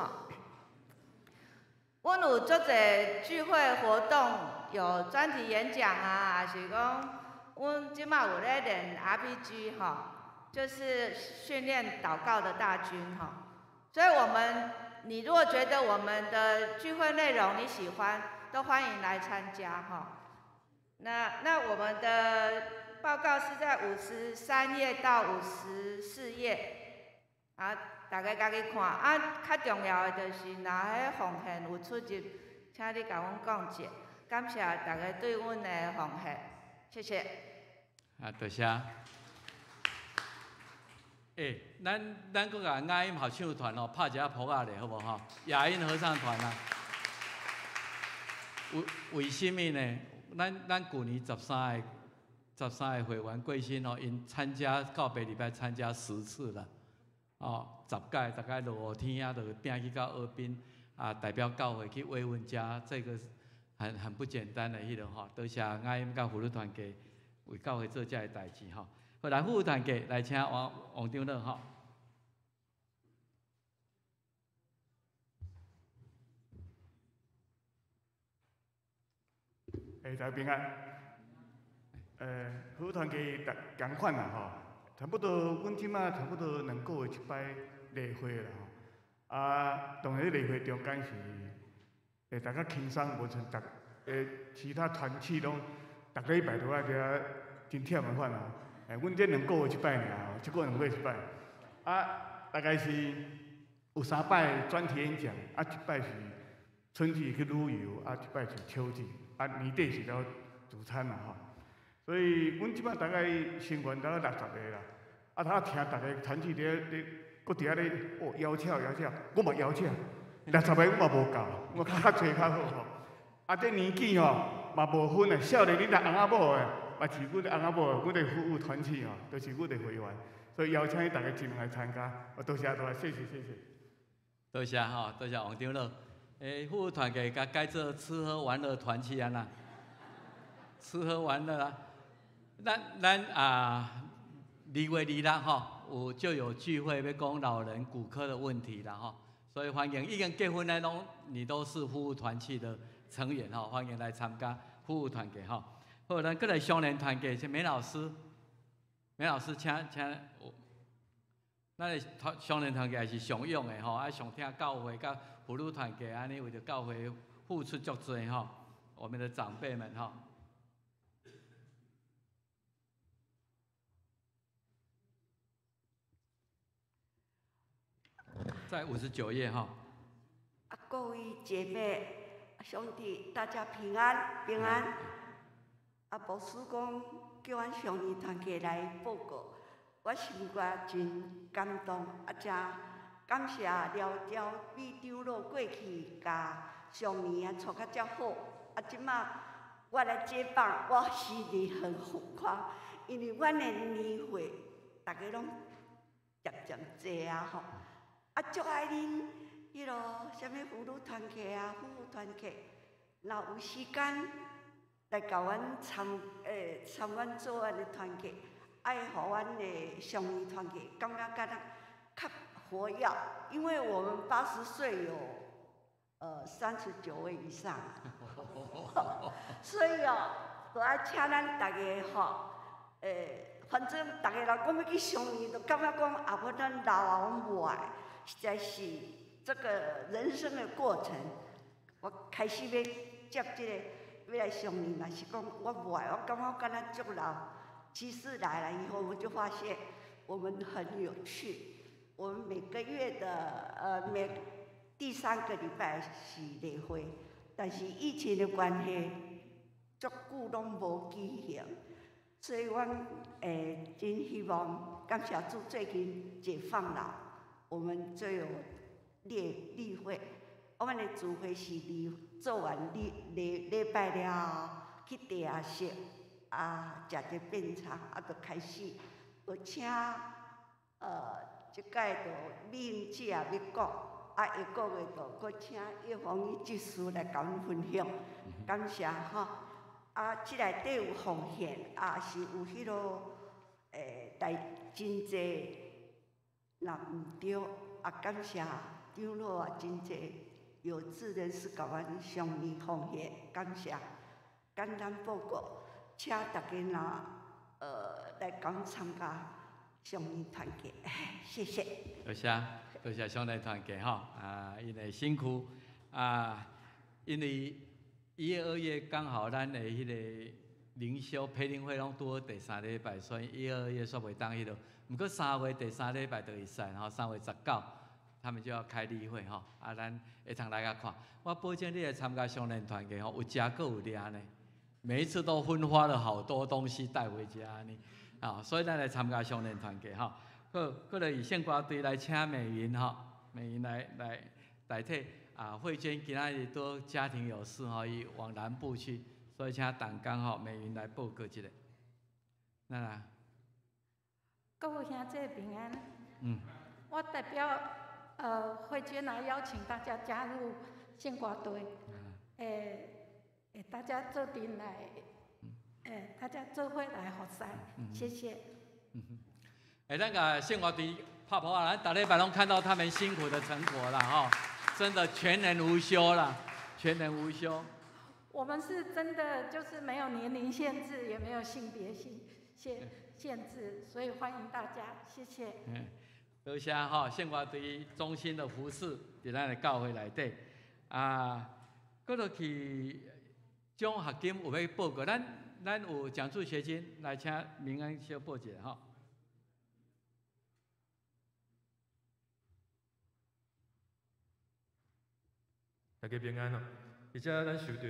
阮有足侪聚会活动，有专题演讲还是讲阮即摆有咧练 RPG 就是训练祷告的大军所以你如果觉得我们的聚会内容你喜欢，都欢迎来参加那我们的报告是在53页到54页大家家己看较重要的就是若迄奉献有出入，请请你甲阮讲者，感谢大家对阮的奉献，谢谢。多谢。咱搁甲雅音合唱团哦拍一下谱仔咧，好无吼？雅音合唱团啊，为什么呢？咱旧年13个会员过身哦，因参加告别礼拜参加10次了，哦，10届大概落雨天啊，就拼去到河滨啊，代表教会去慰问家，这个很不简单的迄种吼。多谢雅音甲妇女团契为教会做这个代志吼。好，来妇女团契来请王长老吼。大家平安。妇女团契同款啦吼，差不多，阮即马差不多2个月一摆例会啦吼。当然例会中间是大家轻松，无像其他团契拢逐礼拜都爱遮真忝的款啦。阮这2个月一摆尔吼，即个2个月一摆。大概是有3摆专题演讲，一摆是春季去旅游，一摆是秋季，年底是了主餐啦吼。所以，阮即摆大概成员大概60个啦，他听大家团契咧，搁伫遐咧，邀请，我嘛邀请，60个我嘛无够，我较侪较好吼。这年纪吼嘛无分诶，少年恁翁仔某诶，嘛是阮翁仔某，阮的服务团契吼，都是阮的会员，所以邀请大家尽量来参加，多谢多谢，谢谢。多谢吼，多谢王长老。妇女团契甲改做吃喝玩乐团契安啦，吃喝玩乐啊。咱2月26吼，就有聚会要讲老人骨科的问题啦吼，所以欢迎已经结婚的你都是妇女团契的成员吼，欢迎来参加妇女团契吼。好，咱过来少年团契是梅老师，请，咱的少年团契也是上勇的吼，上听教会甲妇女团契安尼为着教会付出足多吼，我们的长辈们吼。在59页哈。各位姐妹兄弟，大家平安平安。牧师讲叫阮少年团契来报告，我心肝真感动，真感谢廖调秘长老过去甲上年处较遮好，即马我来接棒，我心里很疯狂，因为阮的年会大家拢渐济吼。祝爱恁迄落啥物妇女团契妇女团契，若有时间来甲阮参阮做阮的团契，爱互阮的上年团契感觉敢若较活跃，因为我们80岁有39位以上，所以就爱请咱大家反正大家若讲要去上年，就感觉讲无咱老啊，阮无爱。实在是这个人生的过程，我开始要接这个要来上年嘛，是讲我无爱，我感觉敢若足老。其实来了以后，我就发现我们很有趣。我们每个月的每第3个礼拜是例会，但是疫情的关系，足久拢无举行，所以我真希望感谢主最近解放了。我们就有例会，我们的主会是做完礼拜了，去地下室食一个便餐，就开始，就请即届就敏姐要讲，下个月就搁请叶凤仪执事来甲阮分享，感谢吼。即内底有奉献，是有迄落真济。若毋对，感谢长老真济有志人士甲阮上年奉献，感谢。简单报告，请大家来甲阮参加上年团契，谢谢。多谢上年团契吼，因为辛苦因为1月、2月刚好咱的迄个灵修培灵会拢拄好第3礼拜，所以1月、2月煞袂当迄落。毋过3月第3礼拜就会使，然后3月19他们就要开例会吼，咱会通来甲看。我保证你来参加少年团契吼，有食够有掠呢。每一次都分发了好多东西带回家呢，所以咱来参加少年团契吼。过来以献歌队来请美云吼，美云来代替慧娟今仔日都家庭有事吼，伊往南部去，所以请党工吼美云来报告一下。那各位兄弟平安。我代表慧娟来邀请大家加入献歌队。大家做阵来，大家做伙来服侍，谢谢。咱个献歌队拍拍啊，咱每礼拜拢看到他们辛苦的成果啦，吼，真的全年无休啦，全年无休。我们是真的就是没有年龄限制，也没有性别限制，所以欢迎大家，谢谢。多谢吼，献歌队衷心的服侍伫咱的教会内底搁落去。奖学金有要报告，咱有奖助学金，来请明安小报一下吼。大家平安哦！而且咱受到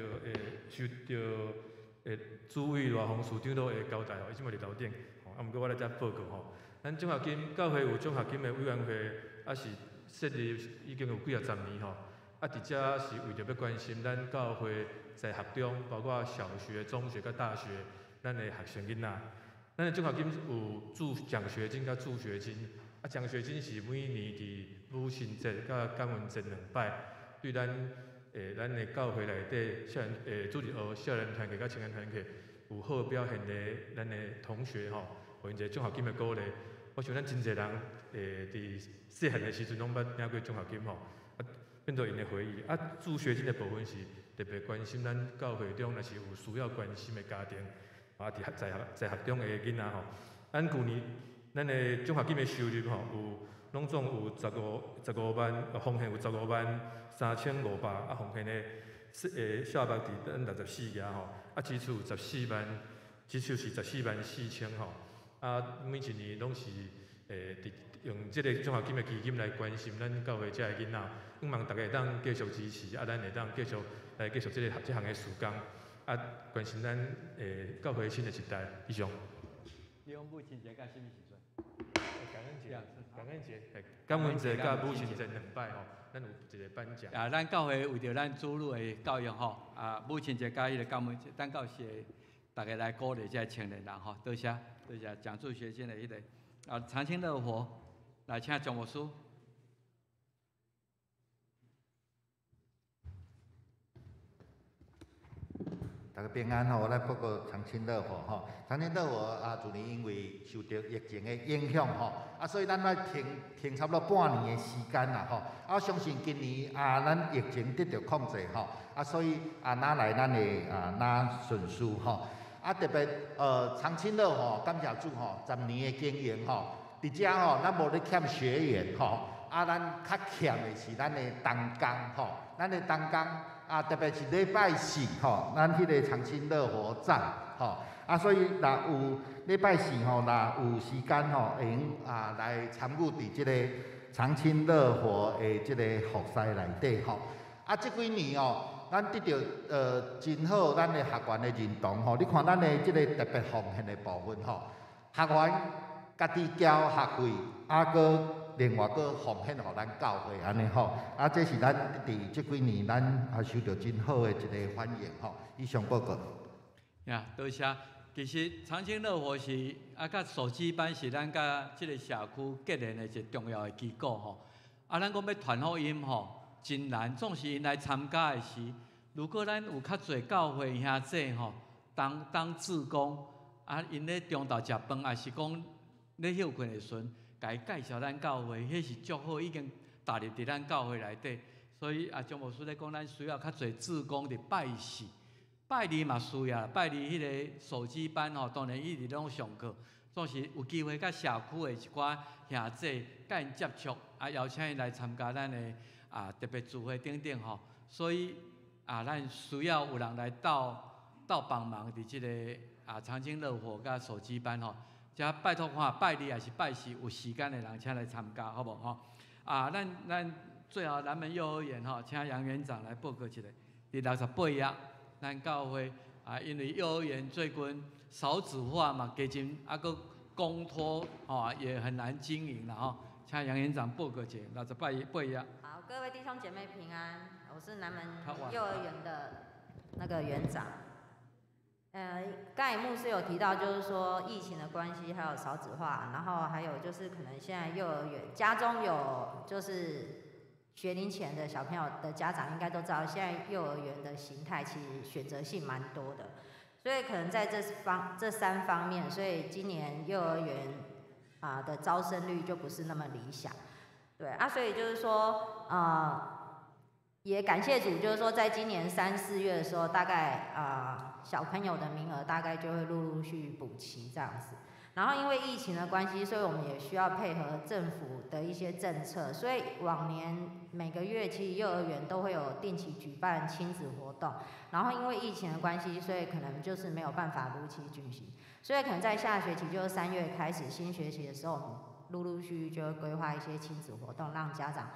主委罗洪署长都会交代哦，伊即马伫楼顶，毋过我来遮报告吼。咱奖学金教会有奖学金的委员会，是设立已经有几十年吼。伫遮是为着要关心咱教会在学中，包括小学、中学甲大学，咱的学生囡仔。咱的奖学金有奖学金甲助学金，奖学金是每年伫母亲节甲感恩节2摆，对咱的教会内底主日学少年团契甲青年团契有好表现的咱的同学吼，互因一个奖学金的鼓励。我想咱真侪人伫细汉的时阵拢捌领过奖学金吼。变做因的回忆助学金的部分是特别关心咱教会中若是有需要关心的家庭，在学中的囡仔吼。咱去年咱的奖学金的收入吼拢总有15万，奉献有15万3500，奉献的下目伫咱64家吼，支出有14万，支出是14万4000吼。每一年拢是用即个奖学金的基金来关心咱教会遮的囡仔。希望大家会当继续支持，咱会当继续即项的事工，关心咱教会新的一代。以上。你讲母亲节甲什么时阵？感恩节，感恩节甲母亲节2摆吼，咱有一个颁奖。咱教会为着咱子女的教育吼，母亲节甲迄个感恩节，咱教是大家来鼓励遮青年人吼，多谢奖助学金的迄个长青乐活，来请蒋牧师。大家平安吼，我来报告长青乐活吼。长青乐活去年因为受到疫情的影响吼，所以咱要停差不多半年的时间啦吼。我相信今年咱疫情得到控制吼，所以拿来咱的拿顺序吼。特别长青乐活，感谢主吼，10年的经营吼，伫遮吼咱无咧欠学员吼，咱较欠的是咱的同工吼，咱的同工。特别是礼拜4吼，咱迄个长青乐活站吼，所以若有礼拜4吼，若有时间吼，会用来参与伫即个长青乐活的即个服侍内底吼。即几年哦，咱得到真好，咱的学员的认同吼。你看咱的即个特别奉献的部分吼，学员家己交学费，搁另外佫奉献予咱教会安尼吼，这是咱伫即几年咱收到真好的一个反应吼。以上报告。多谢。其实长青乐活是甲手机班是咱甲即个社区结连的一个重要的机构吼。咱讲要传福音吼，真难。总是因来参加的时，如果咱有较侪教会兄弟吼，当志工，因咧中昼食饭，也是讲咧休困的时阵。甲伊介绍咱教会，迄是足好，已经踏入伫咱教会内底。所以张牧师咧讲，咱需要较侪志工伫拜4、拜2嘛需要，拜2迄个手机班吼，当然伊伫拢上课，总是有机会甲社区的一寡兄弟甲因接触，邀请伊来参加咱的特别聚会等等吼。所以咱需要有人来到帮忙伫即个长青乐活甲手机班吼。遮拜托看，拜2还是拜4有时间的人，请来参加，好无吼？咱最后南门幼儿园请杨园长来报告一下。伫68页，咱教会因为幼儿园最近少子化嘛，基金搁公托也很难经营了请杨园长报告一下68页。好，各位弟兄姐妹平安，我是南门幼儿园的那个园长。刚才牧师有提到，就是说疫情的关系，还有少子化，然后还有就是可能现在幼儿园家中有就是学龄前的小朋友的家长应该都知道，现在幼儿园的形态其实选择性蛮多的，所以可能在这3方面，所以今年幼儿园的招生率就不是那么理想。对所以就是说也感谢主，就是说在今年3、4月的时候，大概小朋友的名额大概就会陆续补齐这样子。然后因为疫情的关系，所以我们也需要配合政府的一些政策，所以往年每个月其实幼儿园都会有定期举办亲子活动，然后因为疫情的关系，所以可能就是没有办法如期举行，所以可能在下学期就是3月开始新学期的时候，我们陆续就会规划一些亲子活动，让家长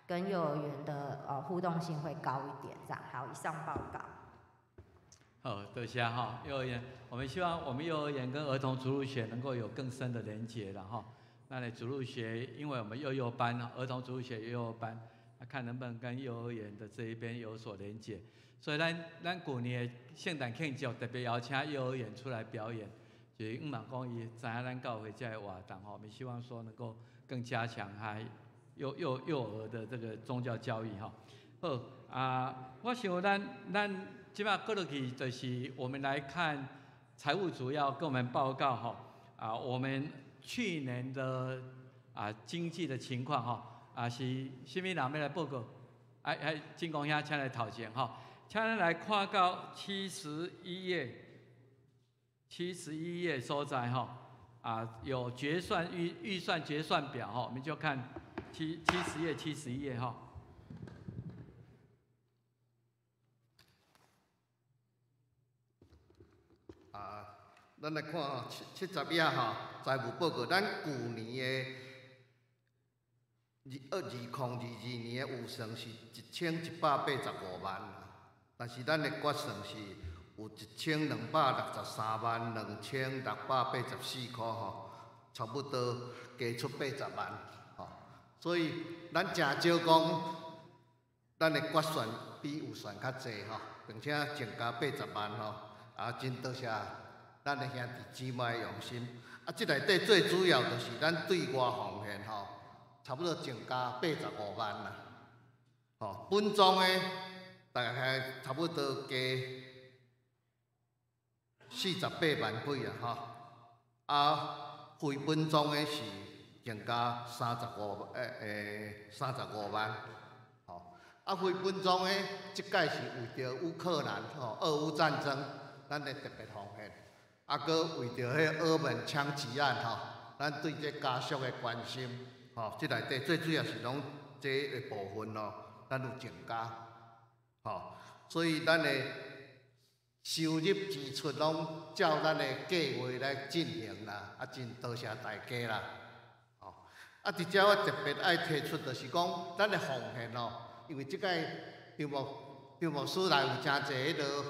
跟幼儿园的互动性会高一点，这样。好，以上报告。好，多谢幼儿园，我们希望我们幼儿园跟儿童主日学能够有更深的连结了那你主日学，因为我们幼班儿童主日学幼班，看能不能跟幼儿园的这一边有所连结。所以咱去年的圣诞庆祝特别邀请幼儿园出来表演，就是望讲伊知影咱教会这个活动我们希望说能够更加强幼儿的这个宗教教育好我想咱即摆过落去就是我们来看财务组要跟我们报告我们去年的经济的情况是什么人要来报告？金公兄请来头前请咱来看到71页所在有决算预算决算表我们就看71页咱来看70页财务报告，咱去年的2022年的预算是1185万，但是咱的决算是有12632684块差不多加出80万所以咱真少讲，咱的决算比预算较济并且增加80万真多谢咱的兄弟姊妹的用心。这内底最主要就是咱对外奉献差不多增加85万啦。本庄的大概差不多加48万几非本庄的是增加35万。非本庄的即届是为着乌克兰俄乌战争，咱的特别奉献。搁为着迄澳门枪击案咱对这家属的关心这内底最主要是拢这个部分咱有增加所以咱的收入支出拢照咱的计划来进行啦真多谢大家啦伫遮我特别爱提出就是讲咱的奉献因为即届张牧师内有真侪迄落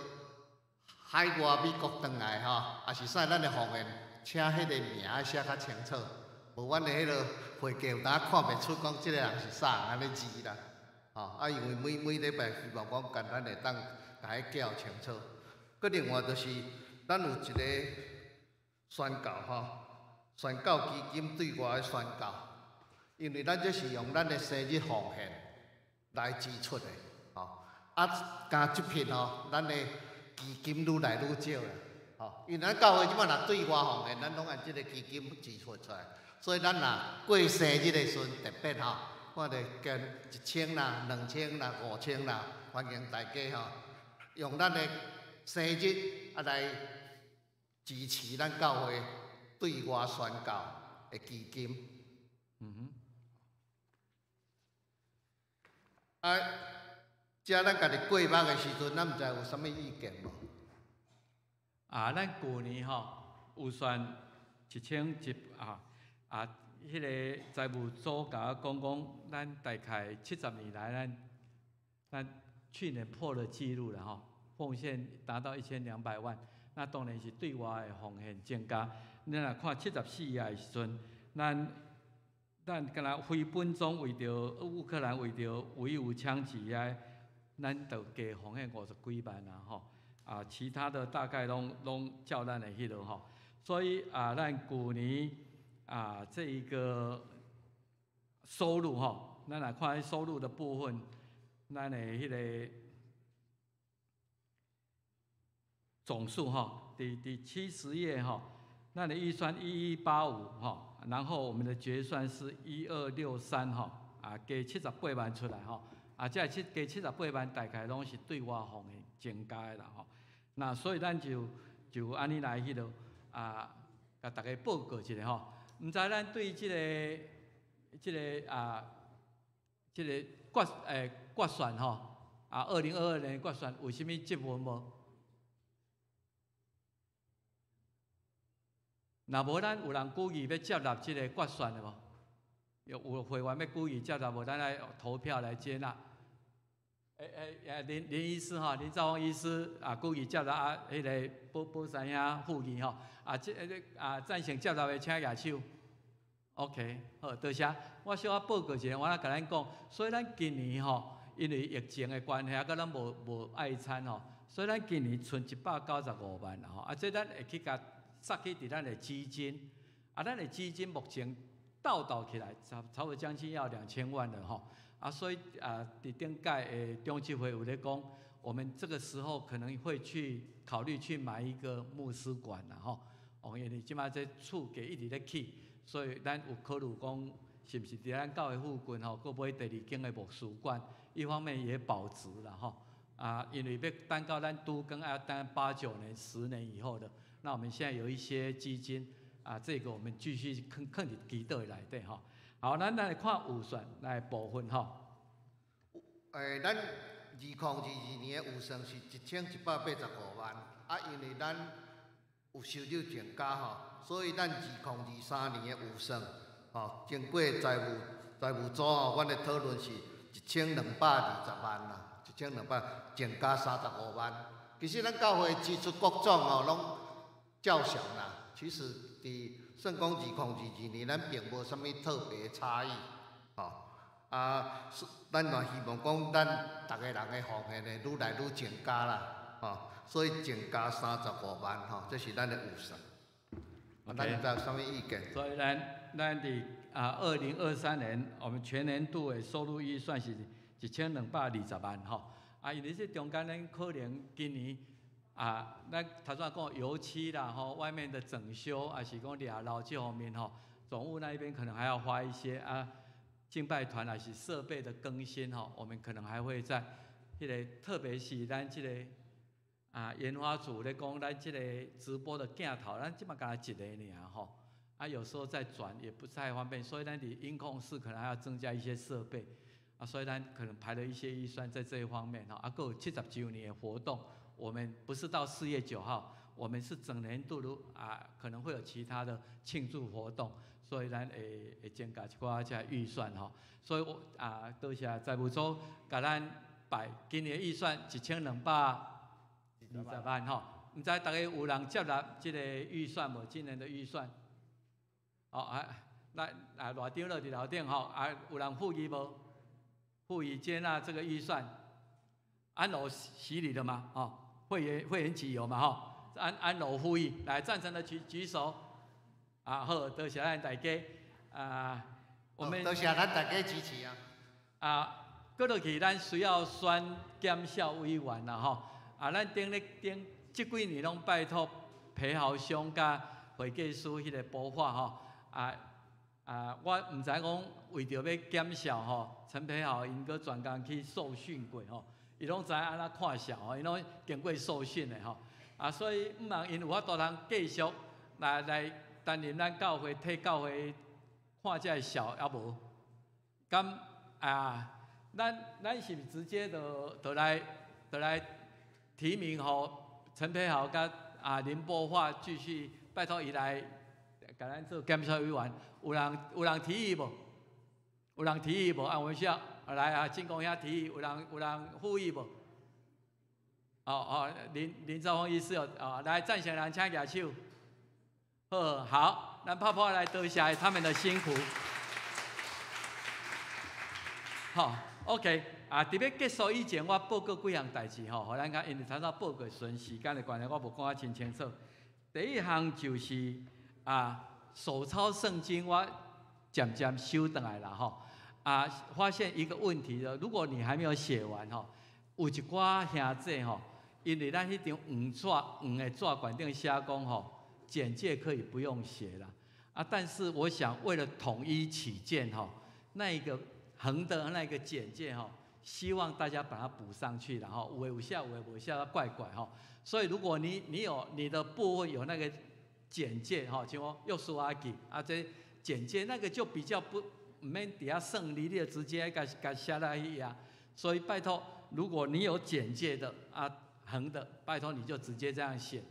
海外美国转来也是使咱的奉献，请迄个名写较清楚，无阮的迄落会计有当看袂出讲即个人是啥安尼字啦。因为每礼拜希望讲简单会当甲伊叫清楚。佮另外就是咱有一个宣告宣告基金对外的宣告，因为咱这是用咱的生日奉献来支出的加即片咱的基金愈来愈少啦，因为咱教会即摆若对外奉献，咱拢按即个基金支出出来，所以咱若过生日的时阵特别看着捐1000啦、2000啦、5000啦，欢迎大家用咱的生日来支持咱教会对外宣告的基金。遮咱家己过目的时阵，咱毋知有啥物意见无？咱去年预算1100迄个财务组甲我讲，咱大概70年来，咱去年破了纪录了吼，奉献达到1200万。那当然是对外的奉献增加。咱若看74页的时阵，咱敢若非本宗为着乌克兰为着维吾枪击啊，咱就加奉献50几万啦吼。啊，其他的大概拢照咱的迄落吼。所以啊，咱去年啊这一个收入吼，咱来看收入的部分，咱的迄个总数吼，第70页吼，咱的预算1185吼，然后我们的决算是1263吼，啊加78万出来吼，啊这加78万大概拢是对外奉献增加的啦吼。那所以咱就安尼来迄落啊，甲大家报告一下吼。毋知咱对即个决算吼啊，2022年决算有啥物质问无？若无咱有人鼓议要接纳即个决算的无？有会员要鼓议接纳无？咱来投票来接纳。林医师哈，林兆峰医师啊，鼓议接纳啊，迄个宝山兄副议吼，赞成接纳的请举手。OK， 好，多谢。我小可报告一下，我来甲咱讲，所以咱今年吼，因为疫情的关系，啊，咱无爱餐吼，所以咱今年存195万啦吼，啊，这咱会去甲塞去伫咱的基金，啊，咱的基金目前倒起来，差不多将近要2000万了吼。啊，所以啊，伫顶届的中执会有咧讲，我们这个时候可能会去考虑去买一个牧师馆啦吼。哦，因为即马这厝价一直咧起，所以咱有考虑讲，是不是伫咱教会附近吼，搁买第2间的牧师馆，一方面也保值啦吼。啊，因为要等到咱都更要等8、9年、10年以后的，那我们现在有一些基金啊，这个我们继续坑伫基道内底吼。好，咱来看预算来部分吼。咱2022年的预算是1185万，啊，因为咱有收入增加吼，所以咱2023年的预算吼，经过财务组吼，阮的讨论是1220万啦，1200增加35万。其实咱教会支出各种吼拢较小啦，其实伫算讲2022年，咱并无啥物特别差异，吼。啊，咱也希望讲咱逐个人的奉献呢，愈来愈增加啦，吼。所以增加35万，吼，这是咱的预算。咱有啥物意见？所以咱伫2023年，我们全年度的收入预算是1220万，吼。啊，因为这中间咱可能今年。啊，咱头先讲油漆啦，吼，外面的整修，还是讲俩老这方面吼，总务那一边可能还要花一些啊，敬拜团还是设备的更新吼，我们可能还会在迄个，特别是咱这个啊研发组咧讲，咱这个直播的镜头，咱即马干一个尔吼，啊有时候再转也不太方便，所以咱伫音控室可能还要增加一些设备，啊，所以咱可能排了一些预算在这一方面吼，啊，还有70周年的活动。我们不是到4月9号，我们是整年度可能会有其他的庆祝活动，所以咱会增加一寡这预算吼。所以多谢财务组甲咱摆今年预算1220万吼。唔知大家有人接纳这个预算无？今年的预算？哦那偌张落伫楼顶吼，有人复议无？复议接纳这个预算，安楼洗礼了吗？哦。会员起有嘛吼，按楼呼吁来赞成的举手。啊好，多谢咱大家我们多谢咱大家支持啊。过落去咱需要选检校委员啦吼。咱顶这几年拢拜托皮豪兄甲会计师迄个补发吼。我唔知讲为着要检校吼，陈皮豪因搁专工去受训过吼。伊拢知安怎看笑吼，伊拢经过受训的吼，所以毋通因有法度通继续来担任咱教会替教会看这笑，也无。咁咱是直接就来提名吼陈培豪甲林波化继续拜托伊来甲咱做检察委员，有人提议无？有人提议无？啊，我们需要来啊，进攻遐提议，有人呼吁无？林兆峰医师来赞成人请举手。好，咱泡泡来多谢他们的辛苦。好 ，OK。特别结束以前，我报告几项代志吼，互咱因为常常报告顺时间的关系，我无讲啊真清楚。第一项就是手抄圣经，我渐渐收回来了吼。发现一个问题了，如果你还没有写完吼，有一寡兄弟吼，因为咱迄张黄的纸管顶写讲吼，简介可以不用写了但是我想为了统一起见吼，那一个横的那个简介吼。希望大家把它补上去了哈，有下有下怪怪哈，所以如果你有你的部分有那个简介哈，像我又说这简介那个就比较不免底下算你就直接给写来一样，所以拜托，如果你有简介的横的，拜托你就直接这样写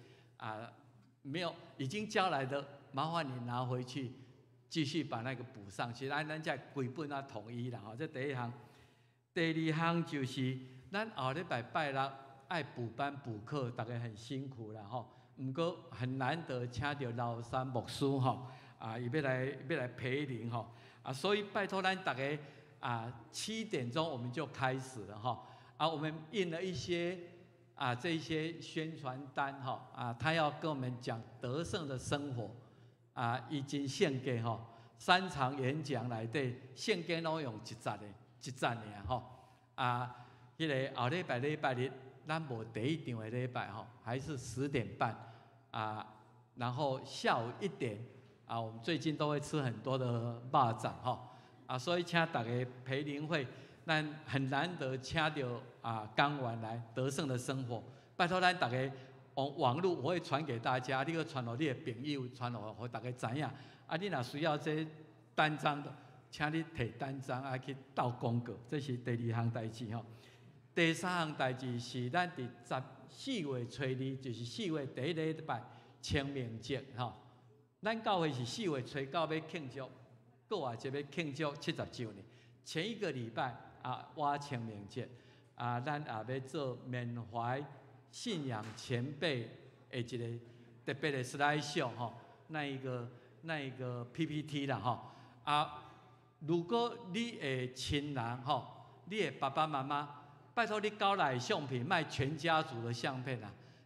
没有已经交来的，麻烦你拿回去继续把那个补上去，咱再规本统一了哈，这第一项。第二项就是咱后礼拜拜六爱补班补课，大家很辛苦啦吼。不过很难得请到老山牧师吼，伊要来陪灵吼，所以拜托咱大家7点钟我们就开始了吼。我们印了一些这些宣传单吼，他要跟我们讲得胜的生活已经献给吼3场演讲内底，献给拢用一站尔吼迄个后礼拜日，咱无第一场的礼拜吼，还是10点半然后下午1点我们最近都会吃很多的肉粽吼所以请大家陪灵会，咱很难得请到刚完来得胜的生活，拜托咱大家网络我会传给大家，你去传给你的朋友，传给大家知影你若需要这单张的。请你摕单张去斗广告，这是第2项代志吼。第3项代志是咱伫14月初2，就是4月第1礼拜清明节吼。咱教会是4月初9要庆祝，过外节要庆祝70周年。前一个礼拜我清明节咱也要做缅怀信仰前辈的一个特别的 slide show 吼，那一个 PPT 啦吼如果你的亲人你的爸爸妈妈，拜托你交来相片，卖全家族的相片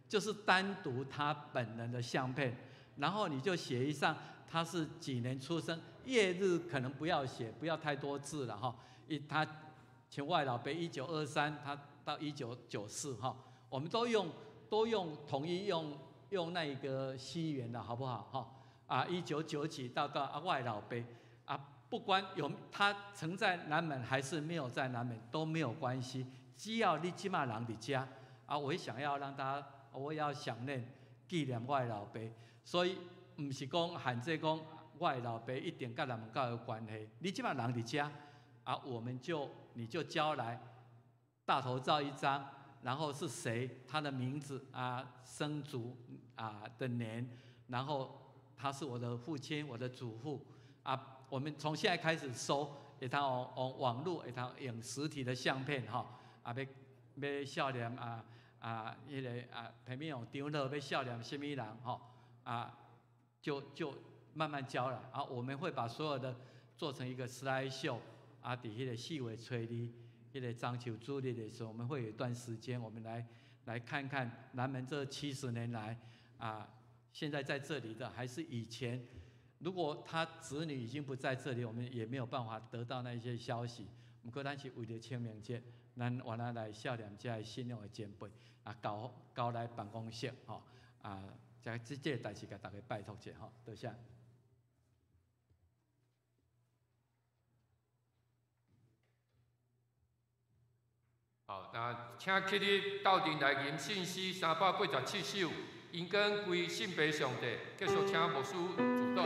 就是单独他本人的相片，然后你就写一上他是几年出生，月日可能不要写，不要太多字了他像我的老爸1923，他到1994我们都用统一用那个西元的好不好1990几到我的老爸不管他曾在南门还是没有在南门都没有关系，只要你即马人伫家我也想要让大家，我要想念纪念我的老爸，所以不是讲限制讲我的老爸一定跟南门教有关系，你即马人伫家你就交来大头照1张，然后是谁，他的名字生卒的年，然后他是我的父亲，我的祖父我们从现在开始收，会通用网络，会通用实体的相片要孝念迄个平面用张乐要孝念什么人就慢慢交了我们会把所有的做成一个 slide show 伫迄个4月初2，迄个中秋主日的时候，我们会有一段时间，我们来看看南门这70年来现在在这里的还是以前。如果他子女已经不在这里，我们也没有办法得到那些消息。不过，咱是为了清明节，咱原来来孝念这些信仰的前辈交来办公室这个代志，给大家拜托一下多谢。好，那请起立斗阵来吟信诗387首，因根归信爸上帝，继续请牧师主导。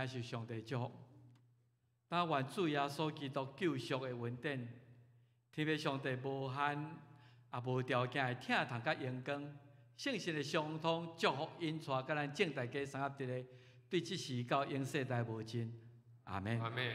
也是上帝祝福。但愿主耶稣基督救赎的恩典，天父上帝无限也无条件的疼痛甲阳光，圣神的相通祝福因带，甲咱正大家三合一个，对即时到永世代无尽。阿门。阿门。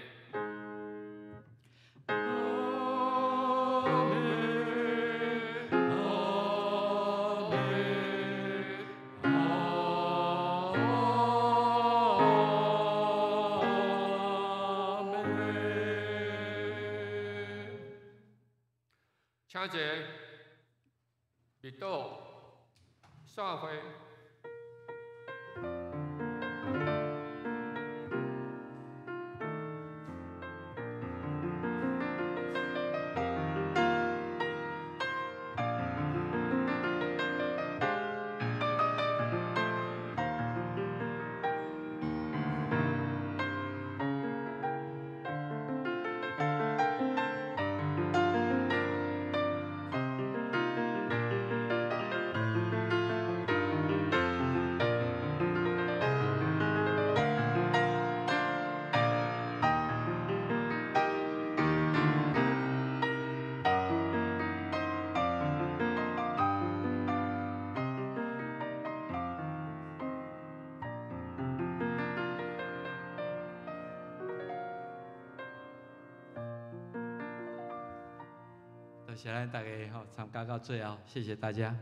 请坐，密道散会。多谢咱大家参加到最后，谢谢大家。